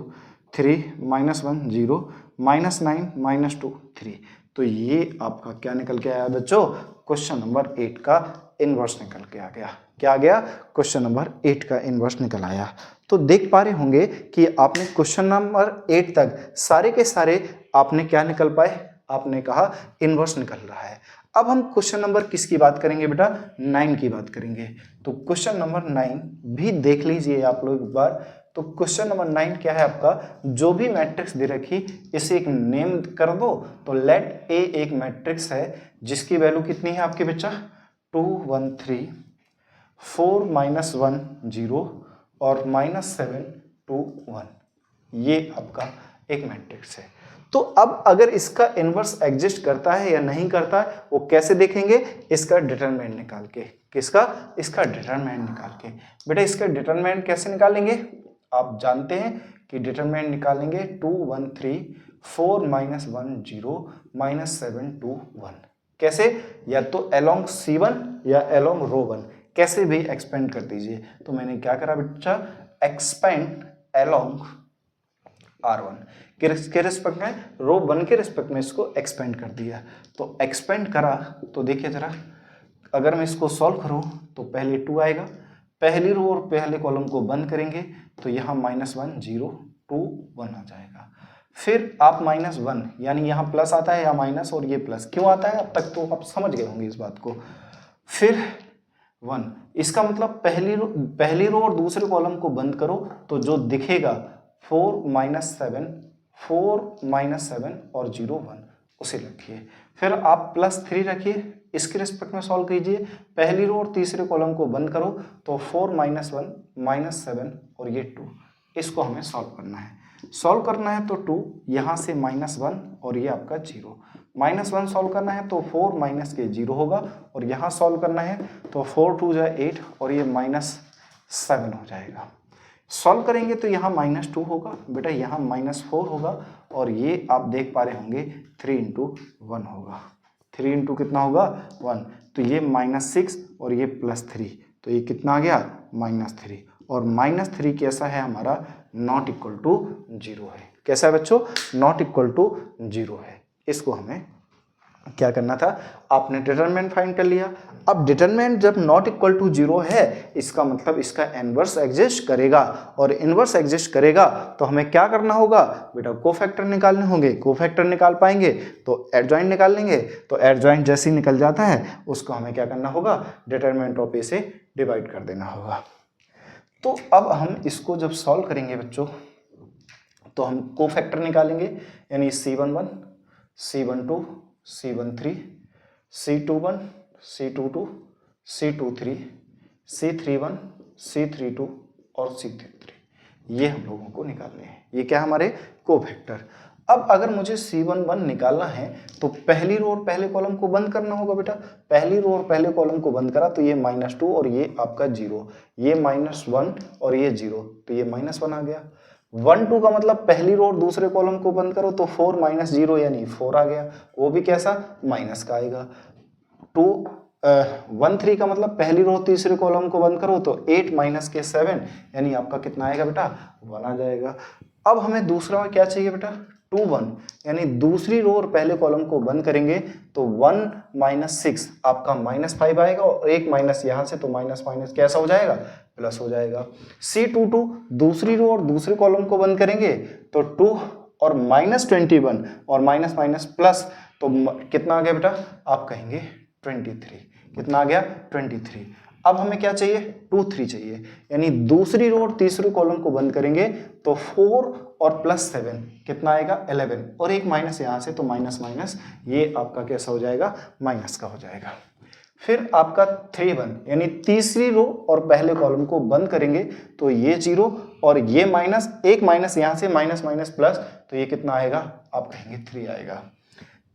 3 -1 0 -9 -2 3। तो ये आपका क्या निकल के आया बच्चों, क्वेश्चन नंबर 8 का इनवर्स निकल के आ गया। क्या आ गया, क्वेश्चन नंबर 8 का इनवर्स निकल आया। तो देख पा रहे होंगे कि आपने क्वेश्चन नंबर 8 तक सारे के सारे आपने क्या निकल पाए, आपने कहा इनवर्स निकल रहा है। अब हम क्वेश्चन नंबर किसकी बात करेंगे बेटा, 9 की बात करेंगे। तो क्वेश्चन नंबर 9 भी देख लीजिए आप लोग एक बार। तो क्वेश्चन नंबर 9 क्या है आपका, जो भी मैट्रिक्स दे रखी इसे एक नेम कर दो। तो लेट ए एक मैट्रिक्स है जिसकी वैल्यू कितनी है आपके बच्चा, 2 1 3 4 -1 0 और -7 2 1, ये आपका एक मैट्रिक्स है। तो अब अगर इसका इनवर्स एग्जिस्ट करता है या नहीं करता है वो कैसे देखेंगे, इसका डिटरमिनेंट निकाल के। किसका, इसका डिटरमिनेंट निकाल के। बेटा इसका डिटरमिनेंट कैसे निकालेंगे, आप जानते हैं कि डिटरमिनेंट निकालेंगे 2 1 3 4 -1 0 -7 2 1। कैसे, या तो अलोंग C1 या अलोंग रो 1, कैसे भी एक्सपेंड कर दीजिए। तो मैंने क्या करा बच्चा, एक्सपेंड अलोंग R1 के रिस्पेक्ट में, रो 1 के रिस्पेक्ट में इसको एक्सपेंड कर दिया। तो एक्सपेंड करा तो देखिए जरा, अगर मैं इसको सॉल्व करूं तो पहले 2 आएगा, पहली रो और पहले कॉलम को बंद करेंगे तो यहाँ -1 0 2 1 आ जाएगा। फिर आप -1 यानी यहाँ प्लस आता है या माइनस, और ये प्लस क्यों आता है अब तक तो आप समझ गए होंगे इस बात को। फिर 1, इसका मतलब पहली रो और दूसरे कॉलम को बंद करो तो जो दिखेगा 4 -7 और 0 1, उसे रखिए। फिर आप +3 रखिए, इसके रिस्पेक्ट में सॉल्व कीजिए। पहली रो और तीसरे कॉलम को बंद करो तो 4 -1 -7 और ये 2, इसको हमें सॉल्व करना है। सॉल्व करना है तो 2 यहाँ से -1 और ये आपका 0, -1 सॉल्व करना है तो 4 माइनस के 0 होगा, और यहाँ सॉल्व करना है तो 4 2 = 8 और ये -7 हो जाएगा। सॉल्व करेंगे तो यहाँ -2 होगा बेटा, यहाँ -4 होगा, और ये आप देख पा रहे होंगे 3 × 1 होगा। 3 × कितना होगा 1, तो ये -6 और ये +3, तो ये कितना आ गया -3, और -3 कैसा है हमारा, नॉट इक्वल टू 0 है। कैसा है बच्चों, नॉट इक्वल टू 0 है। इसको हमें क्या करना था, आपने डिटरमिनेंट फाइंड कर लिया। अब डिटरमिनेंट जब नॉट इक्वल टू 0 है, इसका मतलब इसका इनवर्स एग्जिस्ट करेगा, और इनवर्स एग्जिस्ट करेगा तो हमें क्या करना होगा बेटा, कोफैक्टर निकालने होंगे। कोफैक्टर निकाल पाएंगे तो एडजॉइंट निकाल लेंगे, तो एडजॉइंट जैसे ही निकल जाता है उसको हमें क्या करना होगा, डिटरमिनेंट ऑफ ए से डिवाइड कर देना होगा। तो अब हम इसको जब सॉल्व करेंगे बच्चों तो हम कोफैक्टर निकालेंगे, यानी C11 C12 C13 C21 C22 C23 C31 C32 और C33, ये हम लोगों को निकालने हैं। ये क्या हमारे कोफैक्टर। अब अगर मुझे C11 निकालना है तो पहली रो और पहले कॉलम को बंद करना होगा बेटा। पहली रो और पहले कॉलम को बंद करा तो ये -2 और ये आपका 0, ये -1 और ये 0, तो ये -1 आ गया। 1 2 का मतलब पहली रो और दूसरे कॉलम को बंद करो तो 4 - 0 यानी 4 आ गया, वो भी कैसा, माइनस का आएगा। 1 3 का मतलब पहली रो तीसरे कॉलम को बंद करो तो 8 - 7 यानी आपका कितना आएगा बेटा, 1 आ जाएगा। अब हमें दूसरा क्या चाहिए बेटा, 2 1, यानी दूसरी रो और पहले कॉलम को बंद करेंगे तो 1 - 6 आपका -5 आएगा, और एक माइनस यहाँ से तो माइनस माइनस कैसा हो जाएगा, प्लस हो जाएगा। C22 दूसरी रो और दूसरे कॉलम को बंद करेंगे तो 2 और -21 और माइनस माइनस प्लस, तो कितना आ गया बेटा, आप कहेंगे 23, कितना आ गया 23। अब हमें क्या चाहिए, 2 3 चाहिए, यानी दूसरी रो और तीसरे कॉलम को बंद करेंगे तो 4 और +7 कितना आएगा 11, और एक माइनस यहाँ से तो माइनस माइनस, ये आपका कैसा हो जाएगा, माइनस का हो जाएगा। फिर आपका 3 1, यानी तीसरी रो और पहले कॉलम को बंद करेंगे तो ये 0 और ये माइनस, एक माइनस यहाँ से माइनस माइनस प्लस, तो ये कितना आएगा, आप कहेंगे 3 आएगा।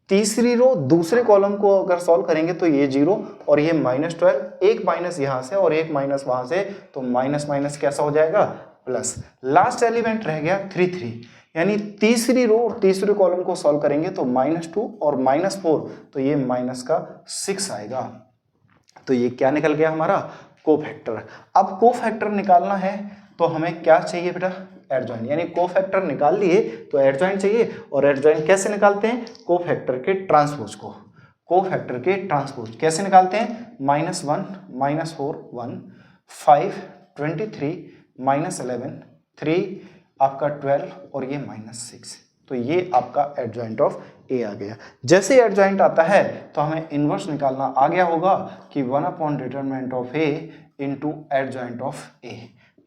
तीसरी रो दूसरे कॉलम को अगर सॉल्व करेंगे तो ये 0 और ये -12, एक माइनस यहाँ से और एक माइनस वहां से, तो माइनस माइनस कैसा हो जाएगा, प्लस। लास्ट एलिमेंट रह गया 3 3, यानी तीसरी रो और तीसरे कॉलम को सॉल्व करेंगे तो -2 और -4, तो ये -6 आएगा। तो ये क्या निकल गया हमारा, कोफैक्टर। अब कोफैक्टर निकालना है तो हमें क्या चाहिए बेटा, एडजॉइंट, यानी कोफैक्टर निकाल लिए तो एडजॉइंट चाहिए। और एडजॉइंट कैसे निकालते हैं, कोफैक्टर के ट्रांसपोज को, कोफैक्टर के ट्रांसपोज कैसे निकालते हैं, -1 -4 1 5 23 -11 3 आपका 12 और ये -6, तो ये आपका एडजॉइंट ऑफ ए आ गया। जैसे एडजॉइंट आता है तो हमें इनवर्स निकालना आ गया होगा कि one by determinant of A into adjoint of A.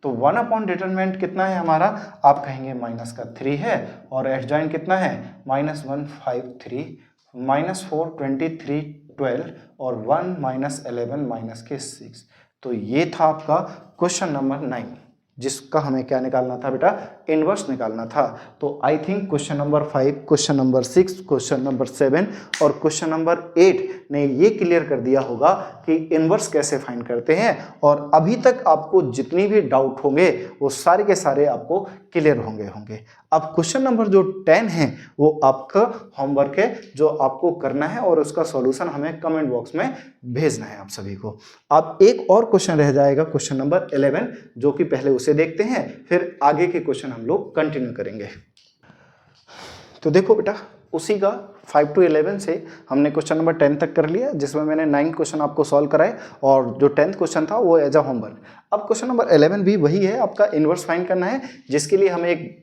तो 1/डिटरमिनेंट कितना है हमारा, आप कहेंगे -3 है, और एडजॉइंट कितना है, -1 5 3 -4 23 12 और 1 -11 -6। तो ये था आपका क्वेश्चन नंबर 9, जिसका हमें क्या निकालना था बेटा, इनवर्स निकालना था। तो I think question number 5, question number 6, question number 7 और क्वेश्चन नंबर 8 ने ये क्लियर कर दिया होगा कि इनवर्स कैसे फाइंड करते हैं, और अभी तक आपको जितनी भी डाउट होंगे वो सारे के सारे आपको क्लियर होंगे। अब क्वेश्चन नंबर जो 10 है वो आपका होमवर्क है, जो आपको करना है, और उसका सॉल्यूशन हमें कमेंट बॉक्स में भेजना है आप सभी को। अब एक और क्वेश्चन रह जाएगा, क्वेश्चन नंबर 11, जो कि पहले उसे देखते हैं, फिर आगे के क्वेश्चन हम लोग कंटिन्यू करेंगे। तो देखो बेटा, उसी का 5 to 11 से हमने क्वेश्चन नंबर 10 तक कर लिया, जिसमें मैंने 9 क्वेश्चन आपको सॉल्व कराए, और जो 10th क्वेश्चन था वो एज अ होमवर्क। अब क्वेश्चन नंबर 11 भी वही है, आपका इनवर्स फाइंड करना है, जिसके लिए हमें एक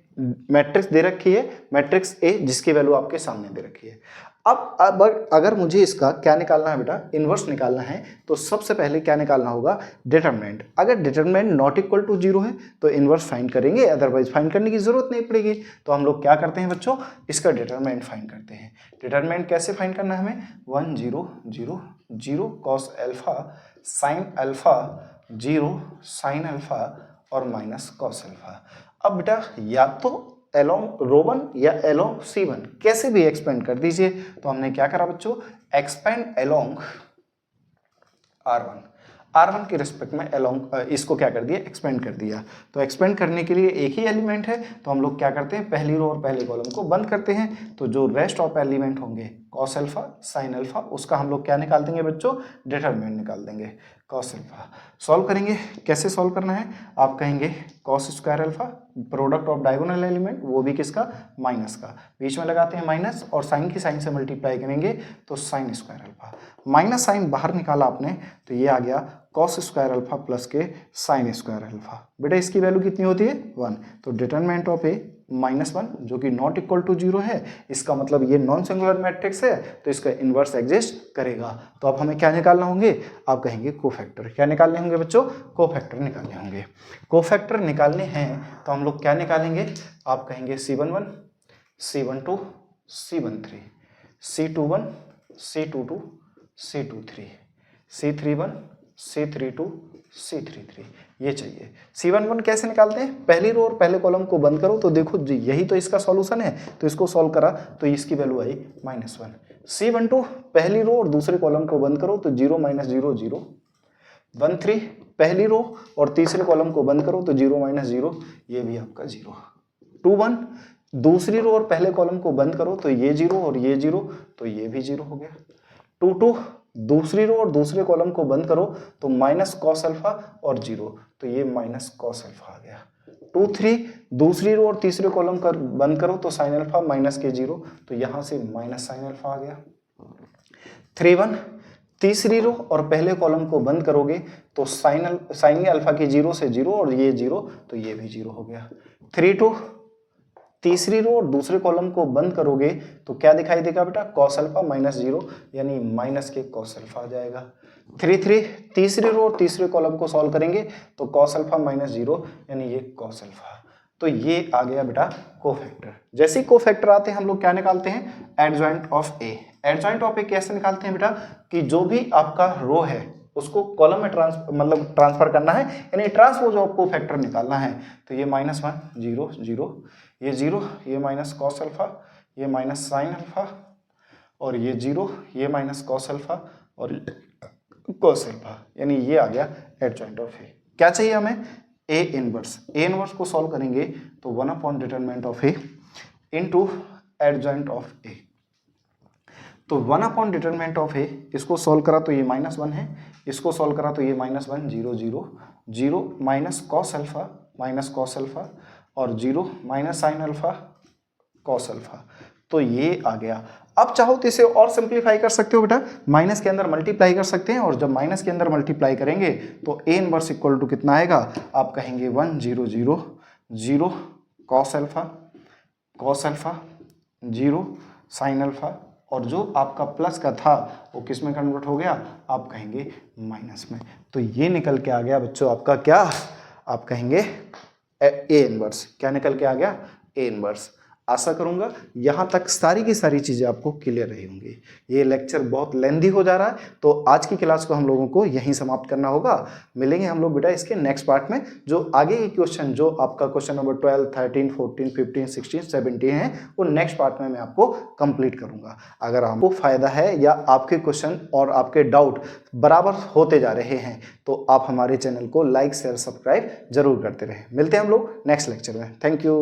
मैट्रिक्स दे रखी है, मैट्रिक्स ए, जिसकी वैल्यू आपके सामने दे रखी है। अब अगर मुझे इसका क्या निकालना है बेटा, इनवर्स निकालना है, तो सबसे पहले क्या निकालना होगा, डिटरमिनेंट। अगर डिटरमिनेंट नॉट इक्वल टू 0 है तो इनवर्स फाइंड करेंगे, अदरवाइज फाइंड करने की जरूरत नहीं पड़ेगी। तो हम लोग क्या करते हैं बच्चों, इसका डिटरमिनेंट फाइंड करते हैं। डिटरमिनेंट कैसे फाइंड करना है हमें, 1 0 0 0 cos alpha sin alpha 0 sin alpha और माइनस cos अल्फा। अब बेटा या तो along ρ1 या along C1 कैसे भी एक्सपेंड कर दीजिए। तो हमने क्या करा बच्चों, एक्सपेंड along R1 के रिस्पेक्ट में along इसको क्या कर दिया, एक्सपेंड कर दिया। तो एक्सपेंड करने के लिए एक ही एलिमेंट है, तो हम लोग क्या करते हैं, पहली रो और पहले कॉलम को बंद करते हैं, तो जो रेस्ट ऑफ एलिमेंट होंगे cos अल्फा sin अल्फा, उसका हम लोग क्या निकाल देंगे बच्चों, डिटरमिनेंट निकाल देंगे cos अल्फा। सॉल्व करेंगे, कैसे सॉल्व करना है, आप कहेंगे cos square alpha, product of diagonal element, वो भी किसका, माइनस का, बीच में लगाते हैं माइनस, और साइन की साइन से मल्टीप्लाई करेंगे तो sine square alpha, minus sine बाहर निकाला आपने तो ये आ गया cos स्क्वायर अल्फा प्लस के साइन स्क्वायर अल्फा। बेटा इसकी वैल्यू कितनी होती है, 1। तो डिटरमिनेंट ऑफ ए -1, जो कि नॉट इक्वल टू 0 है, इसका मतलब ये नॉन सिंगुलर मैट्रिक्स है, तो इसका इन्वर्स एग्जिस्ट करेगा। तो अब हमें क्या निकालना होंगे, आप कहेंगे कोफैक्टर। क्या निकालने होंगे बच्चों, कोफैक्टर निकालने होंगे। कोफैक्टर निकालने हैं तो हम लोग क्या निकालेंगे, आप कहेंगे C11 C12 C13 C21 C22 C23 C31 C32 C33 ये चाहिए। C11 कैसे निकालते हैं, पहली रो और पहले कॉलम को बंद करो तो देखो जी यही तो इसका सॉल्यूशन है, तो इसको सॉल्व करा तो इसकी वैल्यू आई -1। C12 पहली रो और दूसरे कॉलम को बंद करो तो 0 - 0 0। 13 पहली रो और तीसरे कॉलम को बंद करो तो 0 - 0 ये भी आपका 0। 21 दूसरी रो और पहले कॉलम को बंद करो तो ये 0 और ये 0 तो ये भी 0 हो गया। 22 दूसरी रो और दूसरे कॉलम को बंद करो तो माइनस कॉस अल्फा और 0 तो ये माइनस कॉस अल्फा आ गया। 23 दूसरी रो और तीसरे कॉलम कर बंद करो तो साइन अल्फा माइनस के 0 तो यहां से माइनस साइन अल्फा आ गया। 31 तीसरी रो और पहले कॉलम को बंद करोगे तो साइन अल्फा के 0 से 0 और ये 0 तो ये भी 0 हो गया। 32 तीसरी रो और दूसरे कॉलम को बंद करोगे तो क्या दिखाई देगा बेटा, कॉस अल्फा -0 यानी माइनस के कॉस अल्फा आ जाएगा। 33 तीसरी रो और तीसरे कॉलम को सॉल्व करेंगे तो कॉस अल्फा -0 यानी ये कॉस अल्फा। तो ये आ गया बेटा कोफैक्टर। जैसे ही कोफैक्टर आते हैं हम लोग क्या निकालते हैं, adjoint of A. Adjoint of A कैसे निकालते हैं बेटा, कि जो भी आपका रो है उसको कॉलम में ट्रांसफर करना है, यानी ट्रांसपोज ऑफ कोफैक्टर निकालना है। तो ये -1 0 0 ये 0 ये माइनस कॉस अल्फा ये माइनस साइन अल्फा और ये 0 ये माइनस कॉस अल्फा और कॉस अल्फा, यानी ये आ गया एडजॉइंट ऑफ ए। क्या चाहिए हमें, ए इनवर्स। ए इनवर्स को सॉल्व करेंगे तो one by determinant of A into adjoint of A. तो 1/डिटरमिनेंट ऑफ ए, इसको सॉल्व करा तो ये -1 है, इसको सॉल्व करा तो ये -1 0 0 0 माइनस कॉस अल्फा और 0 minus sine alpha cos alpha. तो ये आ गया। अब चाहो तो इसे और सिंप्लीफाई कर सकते हो बेटा, माइनस के अंदर मल्टीप्लाई कर सकते हैं, और जब माइनस के अंदर मल्टीप्लाई करेंगे तो ए इनवर्स इक्वल टू कितना आएगा, आप कहेंगे 1 0 0 0 कॉस अल्फा 0 साइन अल्फा, और जो आपका प्लस का था वो किस में कन्वर्ट हो गया, आप कहेंगे माइनस में। तो ये निकल के आ गया बच्चों आपका क्या, आप कहेंगे ए इनवर्स। क्या निकल के आ गया, ए इनवर्स। आशा करूंगा यहाँ तक सारी की सारी चीज़ें आपको क्लियर रही होंगी। ये लेक्चर बहुत लेंथी हो जा रहा है, तो आज की क्लास को हम लोगों को यहीं समाप्त करना होगा। मिलेंगे हम लोग बेटा इसके नेक्स्ट पार्ट में, जो आगे के क्वेश्चन, जो आपका क्वेश्चन नंबर 12, 13, 14, 15, 16, 17 हैं, वो नेक्स्ट पार्ट में मैं आपको कंप्लीट करूंगा। अगर आपको फायदा है या आपके क्वेश्चन और आपके डाउट बराबर होते जा रहे हैं तो आप हमारे चैनल को लाइक शेयर सब्सक्राइब जरूर करते रहें। मिलते हैं हम लोग नेक्स्ट लेक्चर में। Thank you.